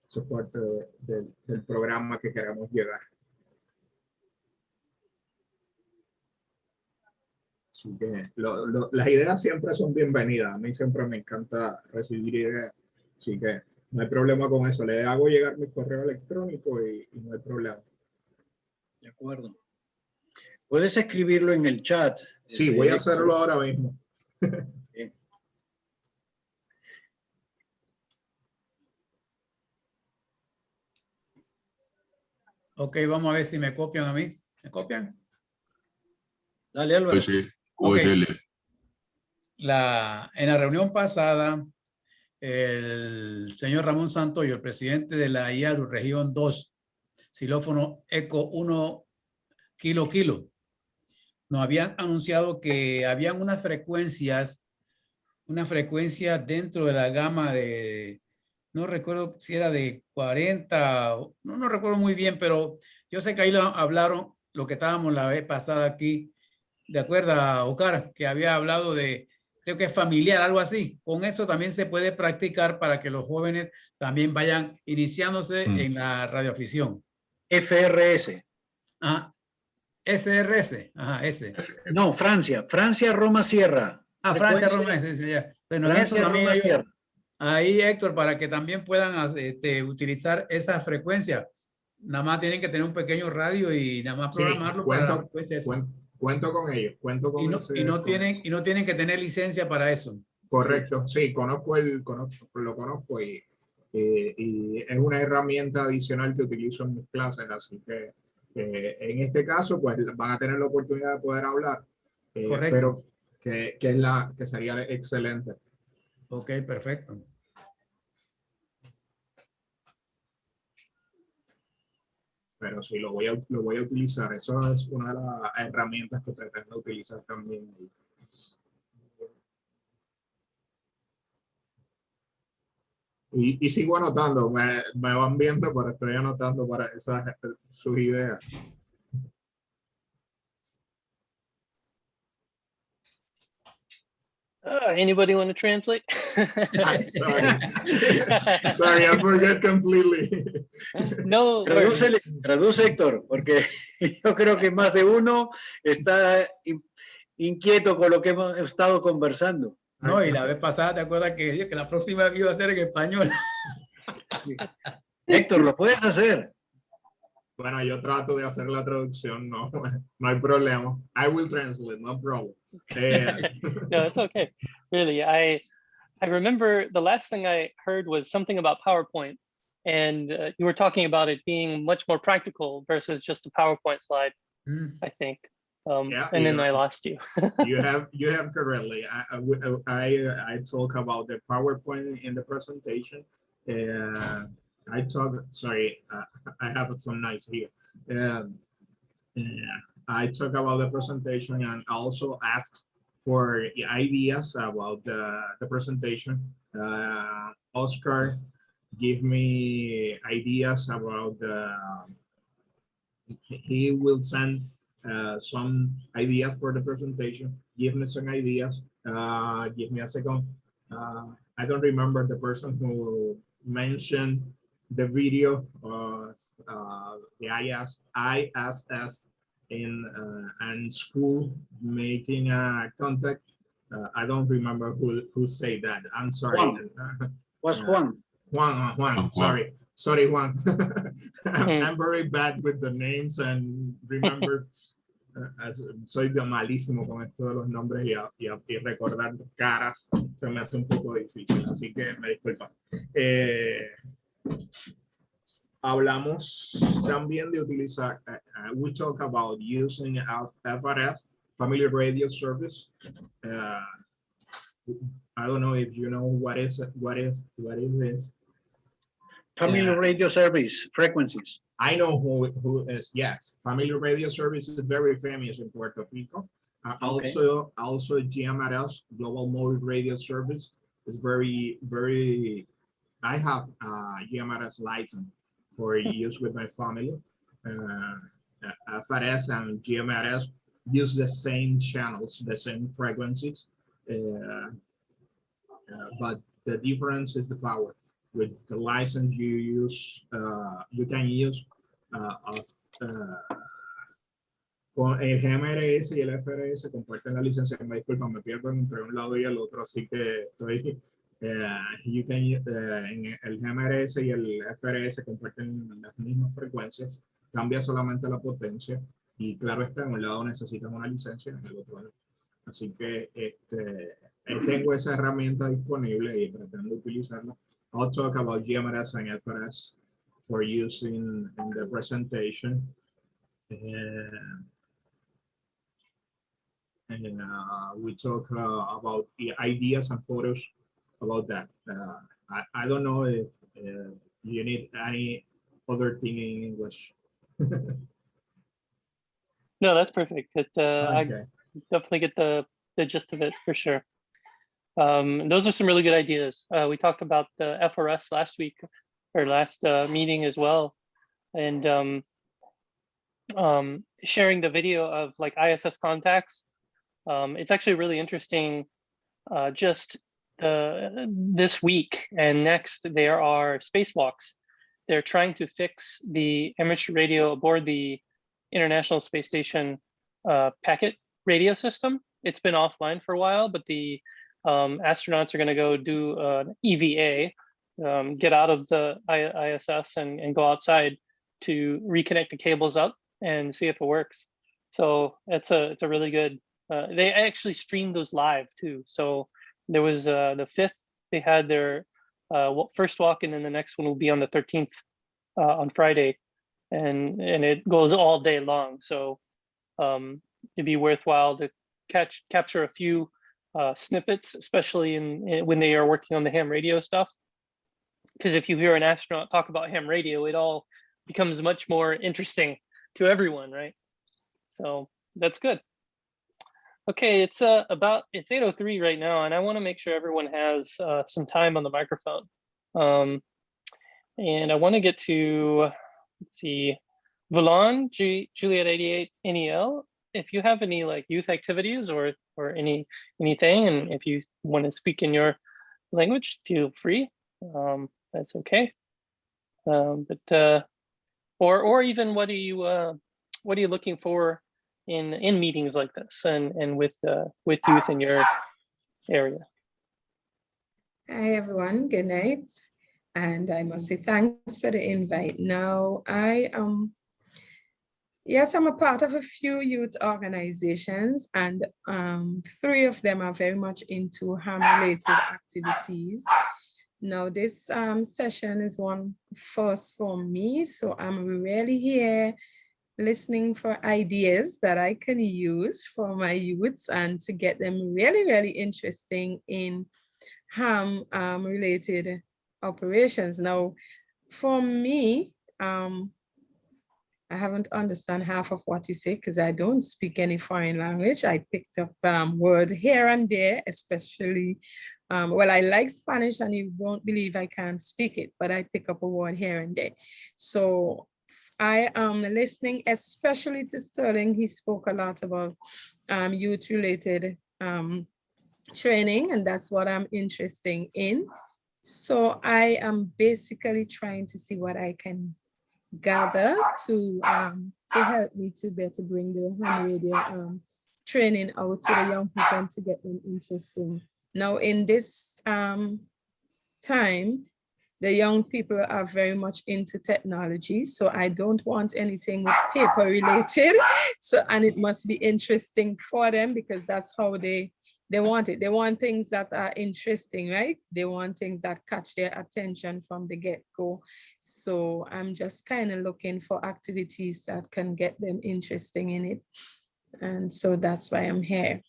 Eso es parte del programa que queremos llegar. Así que las ideas siempre son bienvenidas. A mí siempre me encanta recibir ideas. Así que no hay problema con eso. Le hago llegar mi correo electrónico y no hay problema. De acuerdo. Puedes escribirlo en el chat. Sí, voy a hacerlo ahora mismo. Bien. Ok, vamos a ver si me copian a mí. ¿Me copian? Dale, Álvaro. Pues sí, Okay. En la reunión pasada, el señor Ramón Santoyo, el presidente de la IARU Región 2, xilófono eco 1 kilo kilo. Nos habían anunciado que habían unas frecuencias, una frecuencia dentro de la gama de, no recuerdo si era de 40, no recuerdo muy bien, pero yo sé que ahí lo hablaron, lo que estábamos la vez pasada aquí, de acuerdo a Ocar, que había hablado de, creo que es familiar, algo así. Con eso también se puede practicar para que los jóvenes también vayan iniciándose en la radioafición. FRS. Ah, SRS. Ajá, ese. No, Francia. Francia, Roma, Sierra. Ah, Francia, Roma. Sí, ya. Bueno, en eso Francia, también Roma, hay, Sierra. ahí, Héctor, para que también puedan utilizar esa frecuencia. Nada más tienen que tener un pequeño radio y nada más Sí, programarlo para la frecuencia esa. cuento con ellos, cuento con y no tienen que tener licencia para eso. Correcto, sí, lo conozco y es una herramienta adicional que utilizo en mis clases, así que en este caso pues van a tener la oportunidad de poder hablar, pero que sería excelente. Ok, perfecto. Pero sí, lo voy a utilizar. Eso es una de las herramientas que pretendo utilizar también. Y sigo anotando, me van viendo, pero estoy anotando para sus ideas. Anybody want to translate? I'm sorry. Sorry, I forget completely. No. Traduce, Héctor, porque yo creo que más de uno está inquieto con lo que hemos estado conversando. No, y la vez pasada, ¿te acuerdas que la próxima iba a ser en español? Héctor, lo puedes hacer. Bueno, yo trato de hacer la traducción, no hay problema. I will translate, no problem. No, it's okay. Really, I remember the last thing I heard was something about PowerPoint, and you were talking about it being much more practical versus just a PowerPoint slide, I think. Yeah, and then I lost you. you have correctly. I talk about the PowerPoint in the presentation. I talk. Sorry, I have some noise here. I talk about the presentation and also ask for ideas about the presentation. Oscar give me ideas about he will send some ideas for the presentation, give me some ideas, give me a second. I don't remember the person who mentioned the video of the ISS in school making a contact. I don't remember who said that. I'm sorry. Juan. Was Juan. Juan. Sorry, Juan. I'm very bad with the names and remember. Soy malísimo con esto de los nombres y recordar caras se me hace un poco difícil, así que me disculpa. Hablamos también de utilizar, we talk about using FRS, Family Radio Service. I don't know if you know what is this. Family Radio Service frequencies. I know who is, yes. Family Radio Service is very famous in Puerto Rico. Also GMRS, Global Mobile Radio Service, is very, I have a GMRS license for use with my family. FRS and GMRS use the same channels, the same frequencies, but the difference is the power. With the license you use, you can use con el GMRS y el FRS comparten la licencia. Me disculpa, me pierdo entre un lado y el otro, así que estoy. En el GMRS y el FRS comparten las mismas frecuencias, cambia solamente la potencia y claro está, en un lado necesitan una licencia, en el otro no. Así que tengo esa herramienta disponible y pretendo utilizarla. I'll talk about GMRS and FRS for using in the presentation. And we talk about the ideas and photos about that. I don't know if you need any other thing in English No, that's perfect. I Okay. definitely get the gist of it for sure. Those are some really good ideas. We talked about the FRS last week or last meeting as well, and sharing the video of like ISS contacts. It's actually really interesting. Just this week and next, there are spacewalks. They're trying to fix the amateur radio aboard the International Space Station packet radio system. It's been offline for a while, but the astronauts are going to go do an EVA, get out of the ISS and go outside to reconnect the cables up and see if it works. So it's a really good. They actually streamed those live too. So there was the 5th. They had their first walk, and then the next one will be on the 13th on Friday, and it goes all day long. So it'd be worthwhile to capture a few snippets, especially when they are working on the ham radio stuff. Because if you hear an astronaut talk about ham radio, it all becomes much more interesting to everyone, right? So that's good. Okay, it's 8:03 right now, and I want to make sure everyone has some time on the microphone. And I want to get to, let's see, Valon, Juliet 88 NEL. If you have any like youth activities or anything, and if you want to speak in your language, feel free. That's okay. Or even what are you looking for in meetings like this and with youth in your area? Hi everyone, good night. And I must say thanks for the invite. Now, yes, I'm a part of a few youth organizations, and 3 of them are very much into ham-related activities. Now, this session is one first for me, so I'm really here listening for ideas that I can use for my youths and to get them really, really interesting in ham-related operations. Now, for me, I haven't understand half of what you say because I don't speak any foreign language. I picked up word here and there, especially, well, I like Spanish and you won't believe I can't speak it, but I pick up a word here and there. So I am listening, especially to Sterling. He spoke a lot about youth-related training, and that's what I'm interested in. So I am basically trying to see what I can gather to help me to better bring the ham radio training out to the young people and to get them interesting. Now in this time, the young people are very much into technology, so I don't want anything with paper related. So, and it must be interesting for them because that's how they want it. They want things that are interesting, right? They want things that catch their attention from the get-go. So I'm just kind of looking for activities that can get them interesting in it. And so that's why I'm here.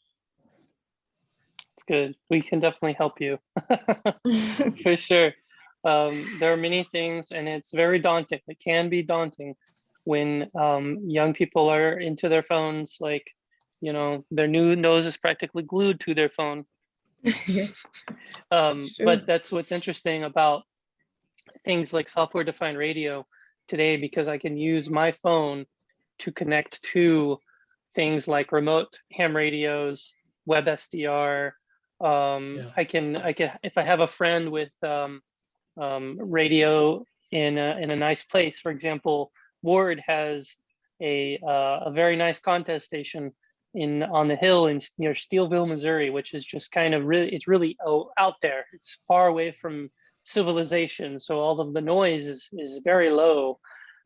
It's good. We can definitely help you for sure. There are many things, and it's very daunting. It can be daunting when young people are into their phones, like, you know, their new nose is practically glued to their phone. But that's what's interesting about things like software-defined radio today, because I can use my phone to connect to things like remote ham radios, web SDR. I can, if I have a friend with radio in a nice place, for example, Ward has a very nice contest station on the hill near Steelville, Missouri, which is just kind of it's really out there. It's far away from civilization, so all of the noise is very low.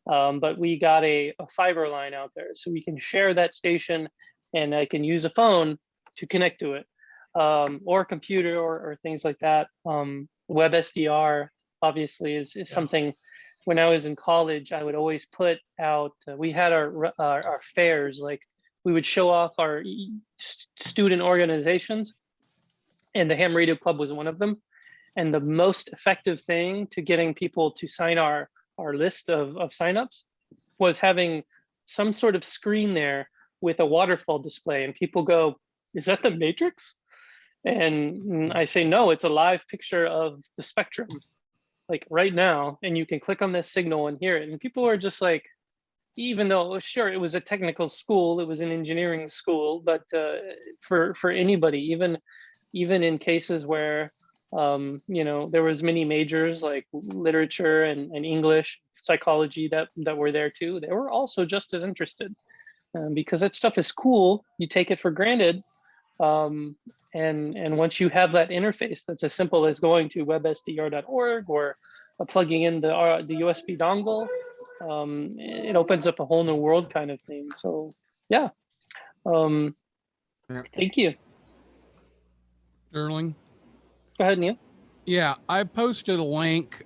But we got a fiber line out there, so we can share that station, and I can use a phone to connect to it, or a computer or things like that. Web SDR obviously is something. When I was in college, I would always put out, we had our fairs, like we would show off our student organizations, and the Ham Radio Club was one of them. And the most effective thing to getting people to sign our list of signups was having some sort of screen there with a waterfall display, and people go, "Is that the Matrix?" And I say, "No, it's a live picture of the spectrum, like right now, and you can click on this signal and hear it." And people are just like, even though sure it was a technical school, it was an engineering school, but for anybody, even in cases where you know, there was many majors like literature and English, psychology that were there too, they were also just as interested, because that stuff is cool. You take it for granted, and once you have that interface that's as simple as going to websdr.org or plugging in the USB dongle, it opens up a whole new world kind of thing. So yeah, thank you. Sterling. Go ahead, Neil. Yeah, I posted a link.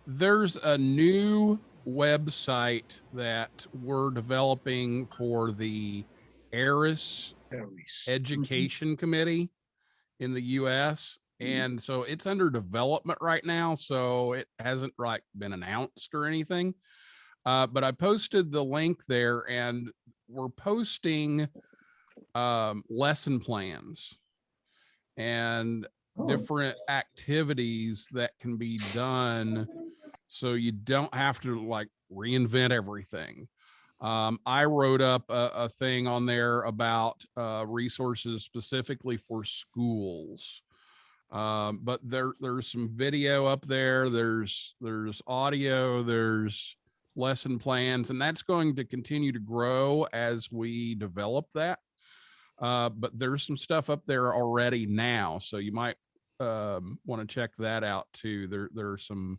There's a new website that we're developing for the ARIS Education Committee in the US. And so it's under development right now. So it hasn't like been announced or anything. But I posted the link there, and we're posting lesson plans and different activities that can be done so you don't have to like reinvent everything. I wrote up a thing on there about resources specifically for schools. But there's some video up there, there's audio, there's lesson plans, and that's going to continue to grow as we develop that. But there's some stuff up there already now, so you might want to check that out too. There's some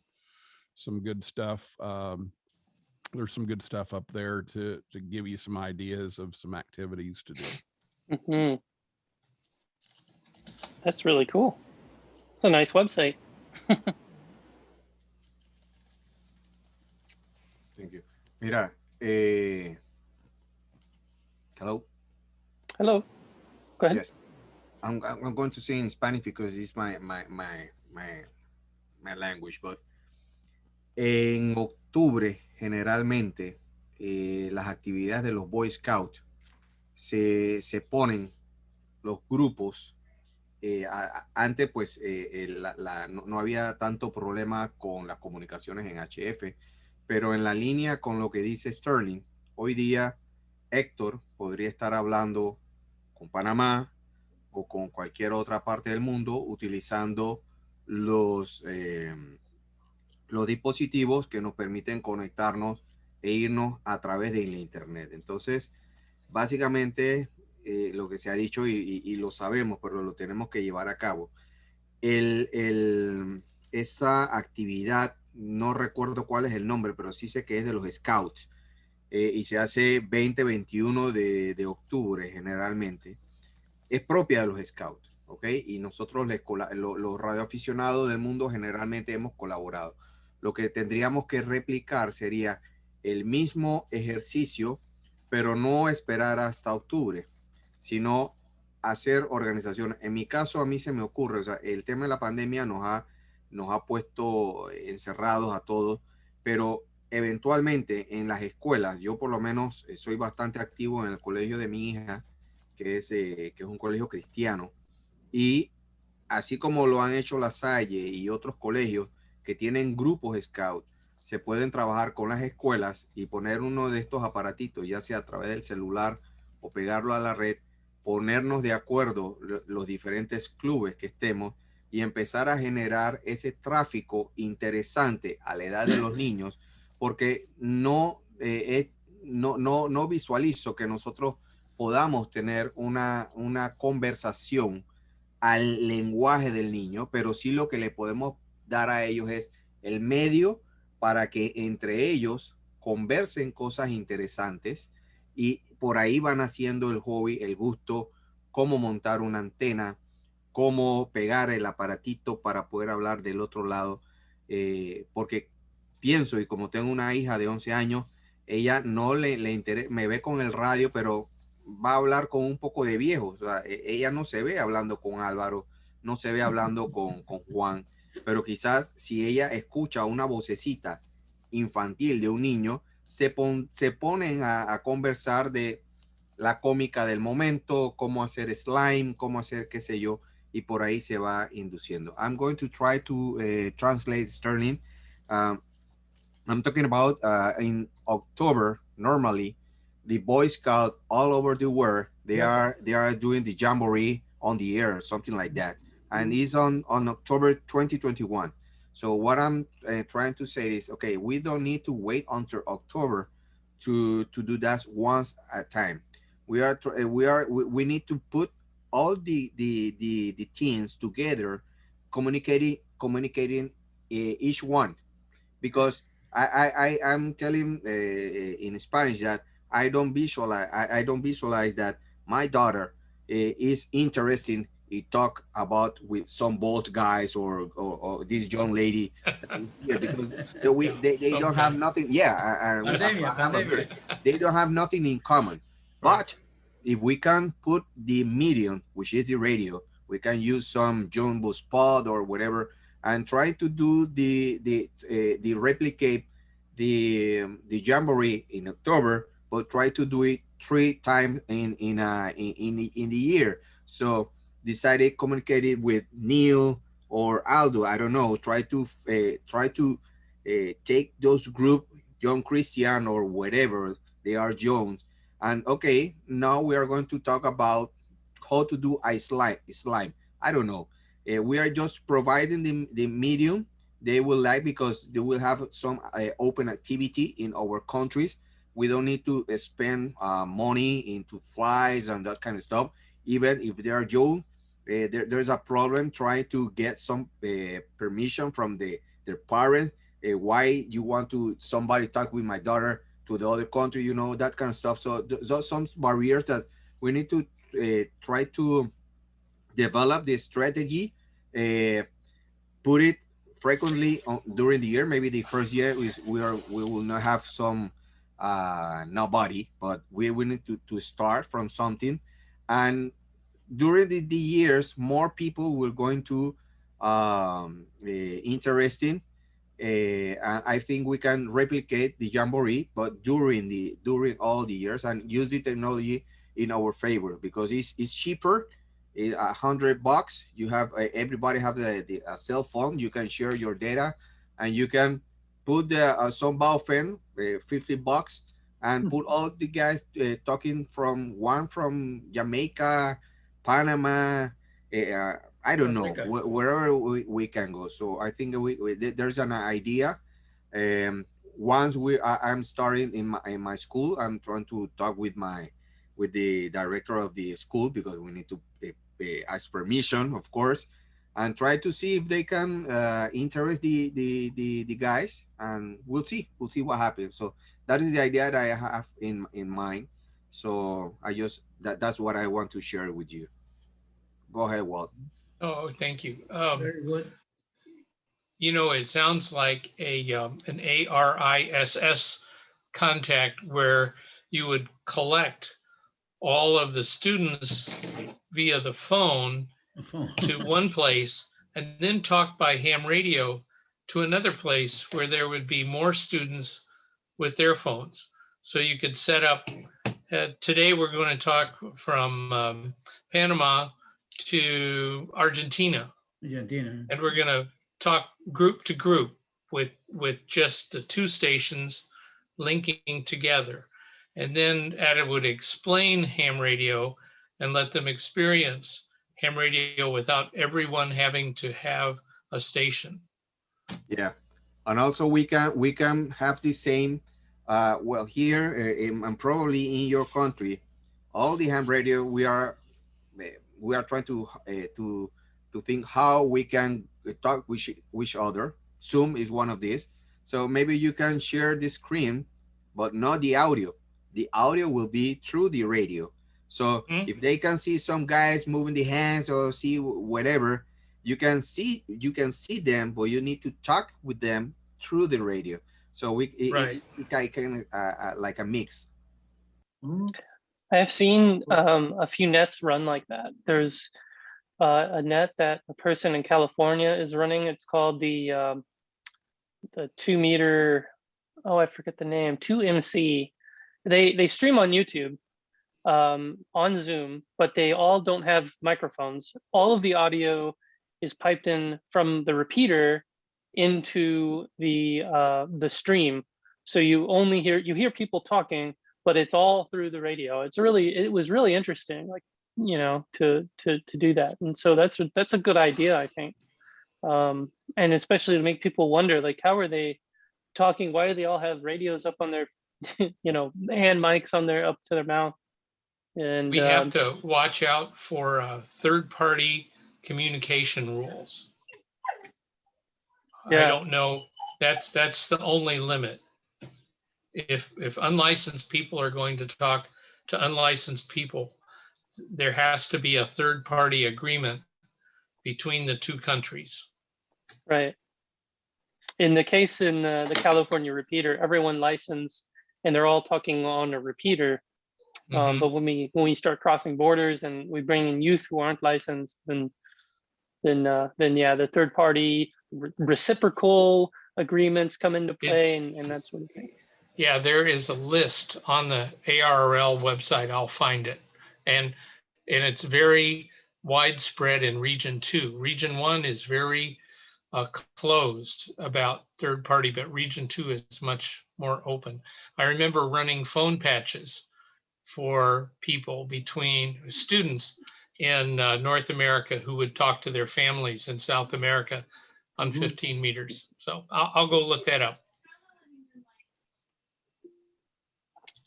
good stuff. There's some good stuff up there to give you some ideas of some activities to do. Mm-hmm. That's really cool. It's a nice website. Thank you. Mira, hello. Hello. Go ahead. Yes, I'm going to say in Spanish because it's my language, but en octubre generalmente las actividades de los Boy Scouts se ponen los grupos. Antes pues no había tanto problema con las comunicaciones en HF, pero en la línea con lo que dice Sterling, hoy día Héctor podría estar hablando con Panamá o con cualquier otra parte del mundo utilizando los dispositivos que nos permiten conectarnos e irnos a través de la internet. Entonces, básicamente, lo que se ha dicho y lo sabemos, pero lo tenemos que llevar a cabo. Esa actividad, no recuerdo cuál es el nombre, pero sí sé que es de los Scouts, y se hace 20-21 de octubre generalmente. Es propia de los Scouts, ¿ok? Y nosotros, los radioaficionados del mundo, generalmente hemos colaborado. Lo que tendríamos que replicar sería el mismo ejercicio, pero no esperar hasta octubre, sino hacer organización. En mi caso, a mí se me ocurre, o sea, el tema de la pandemia nos ha puesto encerrados a todos, pero eventualmente en las escuelas, yo por lo menos soy bastante activo en el colegio de mi hija, que es un colegio cristiano, y así como lo han hecho La Salle y otros colegios que tienen grupos Scout, se pueden trabajar con las escuelas y poner uno de estos aparatitos, ya sea a través del celular o pegarlo a la red, ponernos de acuerdo los diferentes clubes que estemos y empezar a generar ese tráfico interesante a la edad de los niños, porque no visualizo que nosotros podamos tener una conversación al lenguaje del niño, pero sí lo que le podemos dar a ellos es el medio para que entre ellos conversen cosas interesantes, y por ahí van haciendo el hobby, el gusto, cómo montar una antena, cómo pegar el aparatito para poder hablar del otro lado, porque pienso, y como tengo una hija de 11 años, ella no le interesa, me ve con el radio, pero va a hablar con un poco de viejo. O sea, ella no se ve hablando con Álvaro, no se ve hablando con Juan, pero quizás si ella escucha una vocecita infantil de un niño, se ponen a conversar de la cómica del momento, cómo hacer slime, cómo hacer qué sé yo, y por ahí se va induciendo. I'm going to try to translate, Sterling. I'm talking about in October, normally, the Boy Scout all over the world, they are doing the jamboree on the air, something like that. And it's on October 2021. So what I'm trying to say is, okay, we don't need to wait until October to do that once at a time. We need to put all the teams together, communicating each one, because I'm telling in Spanish that I don't visualize that my daughter is interested in talk about with some bold guys or this young lady here, because they don't have nothing. Yeah, they don't have nothing in common. But if we can put the medium, which is the radio, we can use some jumbo spot or whatever, and try to do the replicate the jamboree in October, but try to do it 3 times in the year. So decided communicated with Neil or Aldo. I don't know. Try to take those group, young Christian or whatever they are Jones, and okay, now we are going to talk about how to do a slime. I don't know. We are just providing the medium they will like, because they will have some open activity in our countries. We don't need to spend money into flies and that kind of stuff. Even if they are young, there's a problem trying to get some permission from their parents. Why you want to somebody talk with my daughter to the other country, you know, that kind of stuff. So those some barriers that we need to try to develop the strategy, put it frequently during the year. Maybe the first year is we will not have some nobody, but we need to start from something, and during the years more people will going to interesting. I think we can replicate the jamboree, but during all the years, and use the technology in our favor, because it's cheaper. $100. You have everybody have the cell phone. You can share your data, and you can put the some Baofen, $50, and put all the guys talking from Jamaica, Panama. I don't know, wherever we can go. So I think there's an idea. Once I'm starting in my school, I'm trying to talk with the director of the school, because we need to ask permission, of course, and try to see if they can interest the guys, and we'll see what happens. So that is the idea that I have in mind. So that's what I want to share with you. Go ahead, Walt. Oh, thank you. Very good. You know, it sounds like an ARISS contact where you would collect all of the students via the phone to one place, and then talk by ham radio to another place where there would be more students with their phones. So you could set up, today we're going to talk from Panama to Argentina. And we're going to talk group to group with just the 2 stations linking together. And then it would explain ham radio and let them experience ham radio without everyone having to have a station. Yeah, and also we can have the same. Well, here and probably in your country, all the ham radio we are trying to think how we can talk with each other. Zoom is one of these. So maybe you can share the screen, but not the audio. The audio will be through the radio. So if they can see some guys moving the hands or see whatever, you can see them, but you need to talk with them through the radio. So it can like a mix. I have seen a few nets run like that. There's a net that a person in California is running. It's called the 2 meter oh, I forget the name, 2MC. They stream on YouTube, on Zoom, but they all don't have microphones. All of the audio is piped in from the repeater into the stream. So you only hear people talking, but it's all through the radio. It was really interesting, like, you know, to do that. And so that's a good idea, I think. And especially to make people wonder, like, how are they talking? Why do they all have radios up on their, you know, hand mics on their up to their mouth? And we have to watch out for third-party communication rules. Yeah. I don't know. That's the only limit. If unlicensed people are going to talk to unlicensed people, there has to be a third-party agreement between the two countries. Right. In the case in the California repeater, everyone licensed and they're all talking on a repeater. But when we start crossing borders and we bring in youth who aren't licensed, then yeah, the third party reciprocal agreements come into play and that sort of thing. Yeah, there is a list on the ARRL website. I'll find it, and it's very widespread in Region 2. Region 1 is very closed about third party, but Region 2 is much more open. I remember running phone patches for people between students in North America who would talk to their families in South America on 15 meters. So I'll go look that up.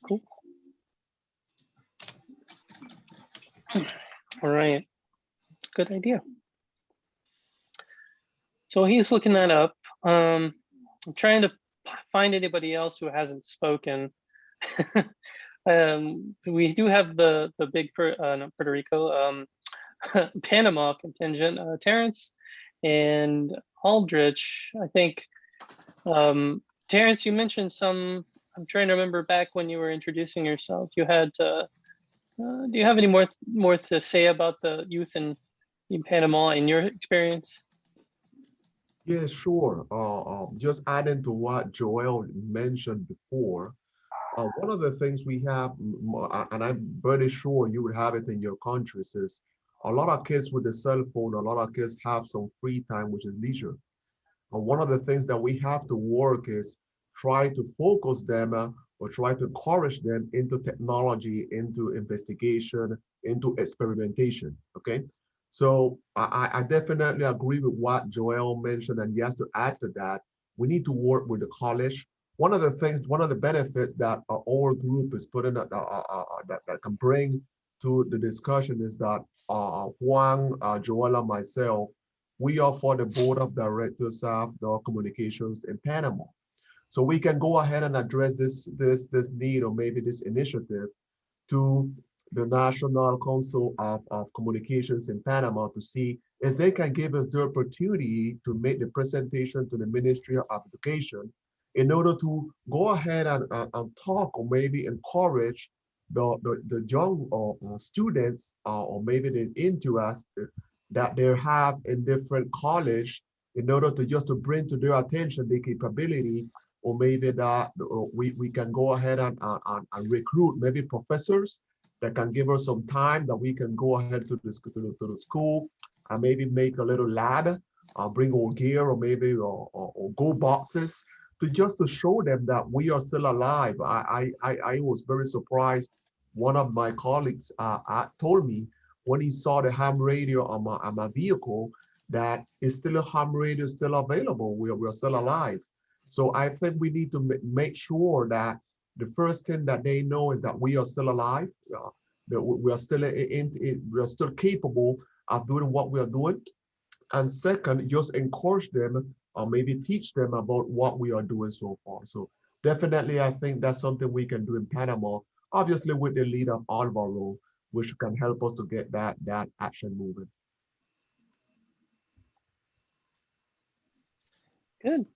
Cool. All right, good idea. So he's looking that up. I'm trying to find anybody else who hasn't spoken. We do have the big not Puerto Rico, Panama contingent, Terrence and Aldrich. I think, Terrence, you mentioned some. I'm trying to remember back when you were introducing yourself. You had. Do you have any more to say about the youth in Panama in your experience? Yeah, sure. Just adding to what Joel mentioned before, one of the things we have, and I'm pretty sure you would have it in your countries, is a lot of kids with the cell phone, a lot of kids have some free time, which is leisure. And one of the things that we have to work is try to focus them or try to encourage them into technology, into investigation, into experimentation, okay? So I definitely agree with what Joel mentioned, and yes, to add to that, we need to work with the college. One of the benefits that our group is putting that can bring to the discussion is that Juan, Joel, and myself, we are for the board of directors of the communications in Panama. So we can go ahead and address this need or maybe this initiative to the National Council of Communications in Panama to see if they can give us the opportunity to make the presentation to the Ministry of Education in order to go ahead and talk or maybe encourage the young students or maybe the interest that they have in different college in order to just to bring to their attention the capability, or maybe that we can go ahead and recruit maybe professors that can give us some time that we can go ahead to the school and maybe make a little lab, bring our gear or maybe or go boxes to just to show them that we are still alive. I was very surprised. One of my colleagues told me when he saw the ham radio on my vehicle that is still a ham radio still available. We're still alive. So I think we need to make sure that the first thing that they know is that we are still alive, that we are still capable of doing what we are doing. And second, just encourage them or maybe teach them about what we are doing so far. So definitely, I think that's something we can do in Panama, obviously with the lead of Alvaro, which can help us to get that action moving. Good.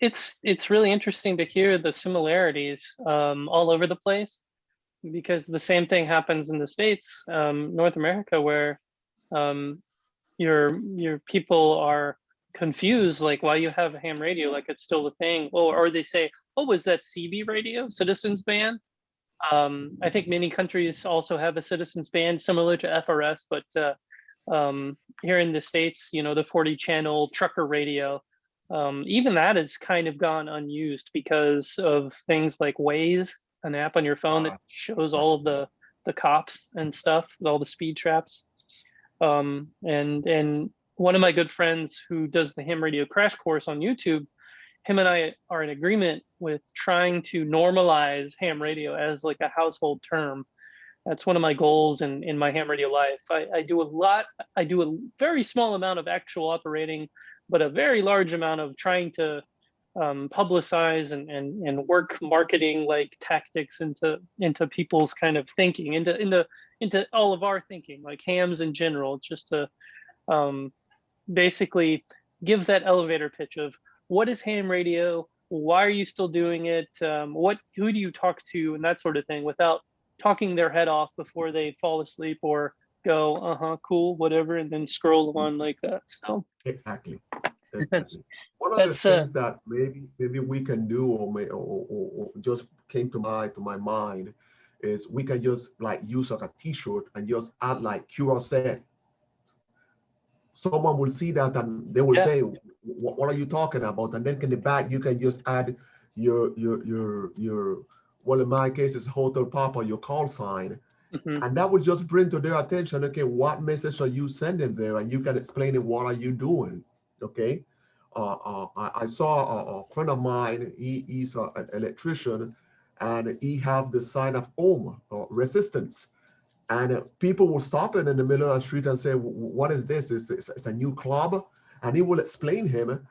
It's really interesting to hear the similarities all over the place, because the same thing happens in the States, North America, where your people are confused, like, why you have a ham radio, like it's still a thing, or they say, what was that, CB radio, citizens band. I think many countries also have a citizens band similar to FRS, but here in the States, you know, the 40 channel trucker radio, even that has kind of gone unused because of things like Waze, an app on your phone that shows all of the cops and stuff, all the speed traps. And one of my good friends who does the ham radio crash course on YouTube, him and I are in agreement with trying to normalize ham radio as like a household term. That's one of my goals in my ham radio life. I do a very small amount of actual operating, but a very large amount of trying to publicize and work marketing like tactics into people's kind of thinking, into all of our thinking, like hams in general, just to basically give that elevator pitch of what is ham radio, why are you still doing it, who do you talk to, and that sort of thing, without talking their head off before they fall asleep or go, cool, whatever, and then scroll on like that. So exactly. One of the things that maybe we can do, or just came to my mind, is we can just like use like a T-shirt and just add like QR. Someone will see that and they will say, what are you talking about? And then in the back you can just add your well, in my case it's Hotel Papa, your call sign. And that will just bring to their attention, okay, what message are you sending there? And you can explain it, what are you doing? Okay. I saw a friend of mine, he's an electrician, and he have the sign of ohm, resistance. And people will stop it in the middle of the street and say, what is this? It's a new club. And he will explain him.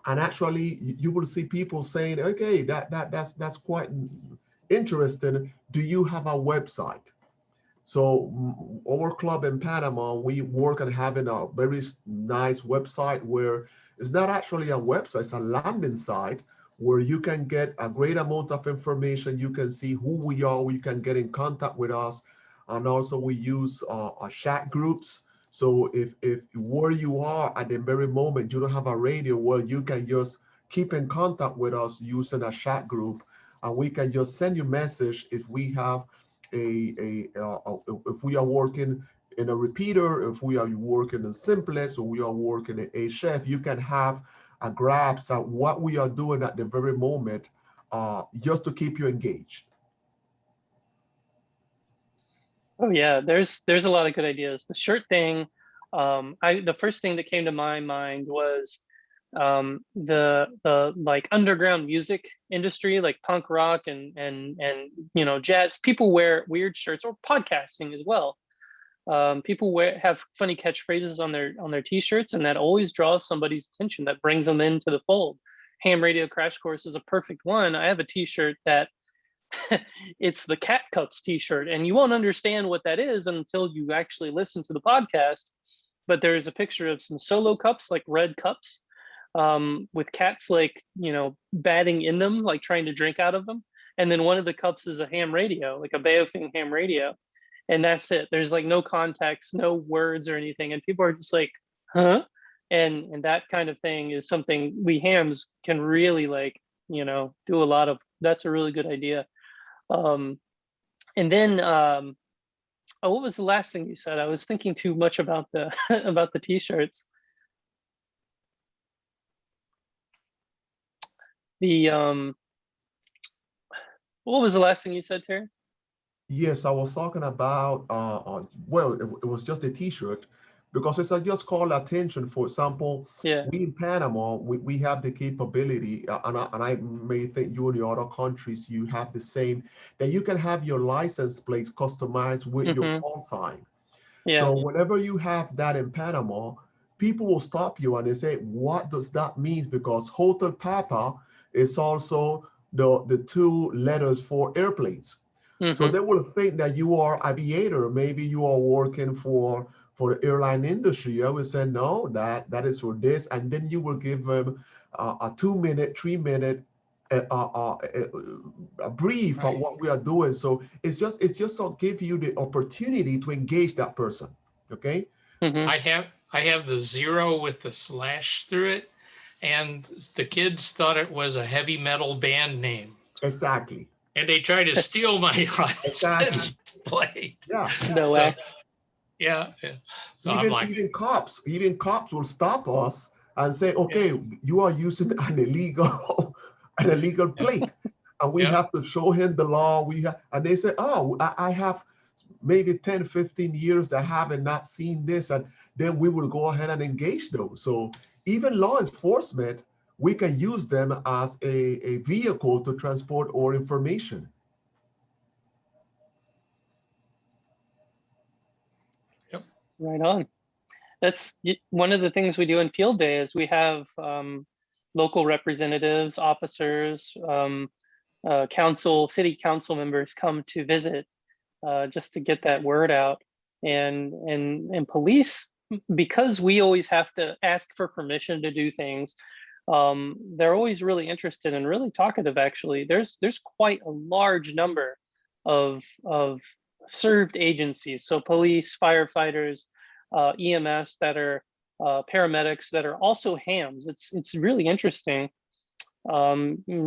And actually you will see people saying, okay, that's quite interesting. Do you have a website? So our club in Panama, we work on having a very nice website where it's not actually a website, it's a landing site where you can get a great amount of information. You can see who we are, you can get in contact with us. And also we use chat groups. So if where you are at the very moment, you don't have a radio, well, you can just keep in contact with us using a chat group. And we can just send you message if we have if we are working in a repeater, if we are working in simplex, or we are working in HF, you can have a grasp at what we are doing at the very moment, just to keep you engaged. Oh yeah, there's a lot of good ideas. The shirt thing, the first thing that came to my mind was the like underground music industry, like punk rock and you know, jazz. People wear weird shirts, or podcasting as well. People have funny catchphrases on their t-shirts, and that always draws somebody's attention, that brings them into the fold. Ham Radio Crash Course is a perfect one. I have a t-shirt that it's the Cat Cups t-shirt, and you won't understand what that is until you actually listen to the podcast. But there's a picture of some solo cups, like red cups, with cats, like, you know, batting in them, like trying to drink out of them. And then one of the cups is a ham radio, like a Baofeng ham radio. And that's it. There's like no context, no words or anything. And people are just like, huh? And that kind of thing is something we hams can really, like, you know, do a lot of. That's a really good idea. And then, oh, what was the last thing you said? I was thinking too much about the about the t-shirts. What was the last thing you said, Terrence? Yes, I was talking about, well, it was just a t-shirt, because it's just call attention. For example, we in Panama, we have the capability, and I may think you in the other countries, you have the same, that you can have your license plates customized with your call sign. So whenever you have that in Panama, people will stop you and they say, what does that mean? Because Hotel Papa is also the two letters for airplanes. So they will think that you are aviator. Maybe you are working for the airline industry. I will say, no, that is for this. And then you will give them a 2-minute, 3-minute a brief on what we are doing. So it's just to give you the opportunity to engage that person. Okay. I have the 0 with the slash through it, and the kids thought it was a heavy metal band name. Exactly. And they tried to steal my license plate. Yeah. No way. Yeah. So I'm like, even cops will stop us and say, okay, you are using an illegal plate. And we have to show him the law. And they say, oh, I have maybe 10, 15 years that haven't not seen this. And then we will go ahead and engage those. So even law enforcement, we can use them as a vehicle to transport our information. Right on. That's one of the things we do in field day is we have local representatives, officers, city council members come to visit just to get that word out. And police, because we always have to ask for permission to do things, they're always really interested and really talkative. Actually, there's quite a large number of served agencies, so police, firefighters, EMS that are paramedics that are also hams. It's really interesting,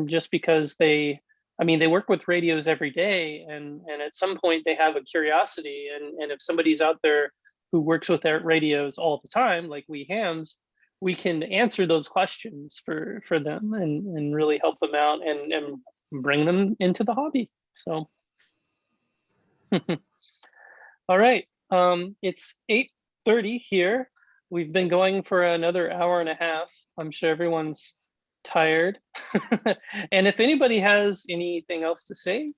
just because they work with radios every day, and at some point they have a curiosity, and if somebody's out there who works with their radios all the time, like we hams, we can answer those questions for them and really help them out and bring them into the hobby. So all right, it's 8:30 here. We've been going for another hour and a half. I'm sure everyone's tired. And if anybody has anything else to say,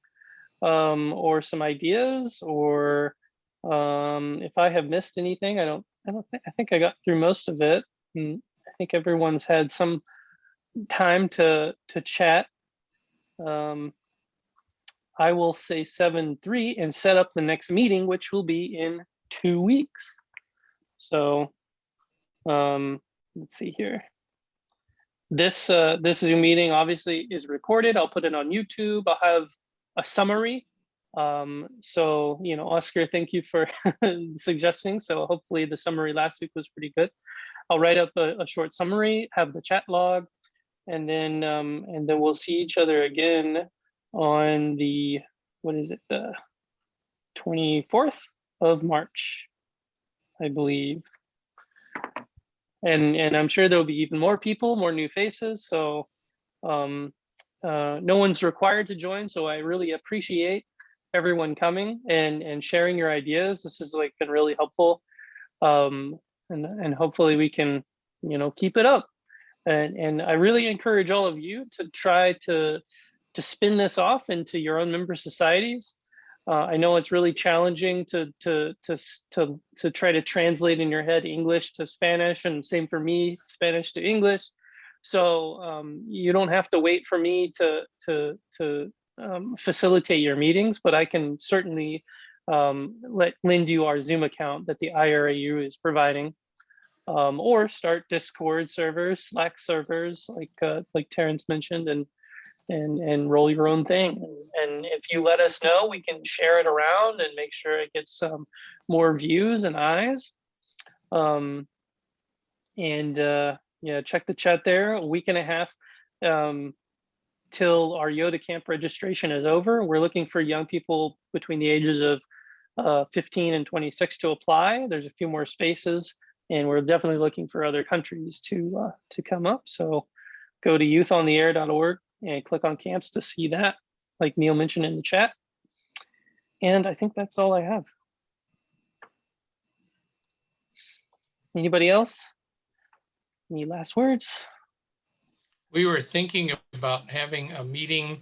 or some ideas, or if I have missed anything, I think I got through most of it. And I think everyone's had some time to chat. I will say 7-3 and set up the next meeting, which will be in 2 weeks. So let's see here. This Zoom meeting obviously is recorded. I'll put it on YouTube. I'll have a summary. So, Oscar, thank you for suggesting. So hopefully the summary last week was pretty good. I'll write up a short summary, have the chat log, and then we'll see each other again on the, the 24th of March, I believe. And I'm sure there'll be even more people, more new faces. So no one's required to join. So I really appreciate everyone coming and sharing your ideas. This has been really helpful. And hopefully we can, keep it up. And I really encourage all of you to try to spin this off into your own member societies. I know it's really challenging to try to translate in your head English to Spanish, and same for me, Spanish to English. So you don't have to wait for me to facilitate your meetings, but I can certainly lend you our Zoom account that the IARU is providing, or start Discord servers, Slack servers, like Terrence mentioned, and roll your own thing. And if you let us know, we can share it around and make sure it gets more views and eyes. Yeah, check the chat there. A week and a half till our YOTA camp registration is over. We're looking for young people between the ages of 15 and 26 to apply. There's a few more spaces, and we're definitely looking for other countries to come up. So go to youthontheair.org and click on camps to see that, like Neil mentioned in the chat. And I think that's all I have. Anybody else? Any last words? We were thinking about having a meeting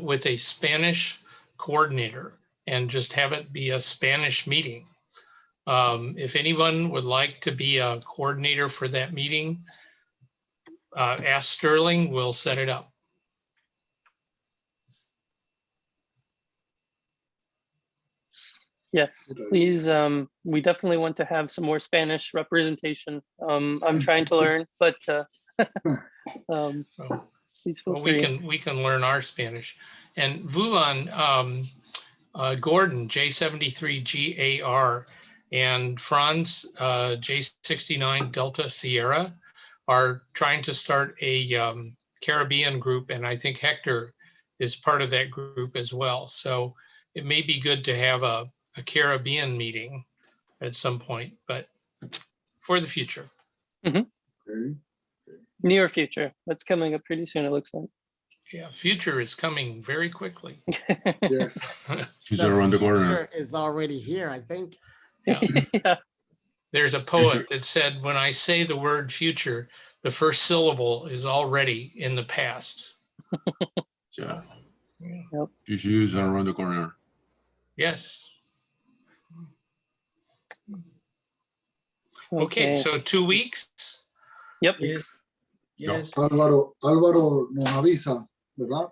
with a Spanish coordinator and just have it be a Spanish meeting. If anyone would like to be a coordinator for that meeting, ask Sterling, we'll set it up. Yes, please. We definitely want to have some more Spanish representation. I'm trying to learn, but please feel free. We can learn our Spanish. And Vulan Gordon, J73GAR, and Franz, J69 Delta Sierra, are trying to start a Caribbean group, and I think Hector is part of that group as well. So it may be good to have a Caribbean meeting at some point, but for the future. Near future. That's coming up pretty soon, it looks like. Yeah, future is coming very quickly. Yes. She's around the corner. Future is already here, I think. Yeah. There's a poet that said, when I say the word future, the first syllable is already in the past. Yeah. Yep. Future is around the corner. Yes. Okay, so 2 weeks. Yep. Yes. Yes. Álvaro nos avisa, ¿verdad?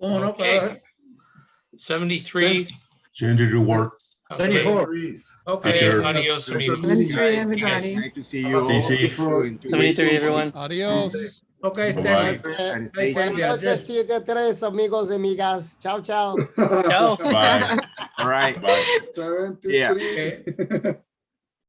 Oh, no, Okay. 73. Change the reward. 24. Okay. Adios, amigos. 23, everybody. Nice to see you. TC. In 2 weeks. 73, everyone. Adios. Okay, Bye-bye. Stanley. And stay Buenas safe. noches, 7-3, amigos y amigas. Chao, chao. Ciao. Bye. All right. Bye. 73.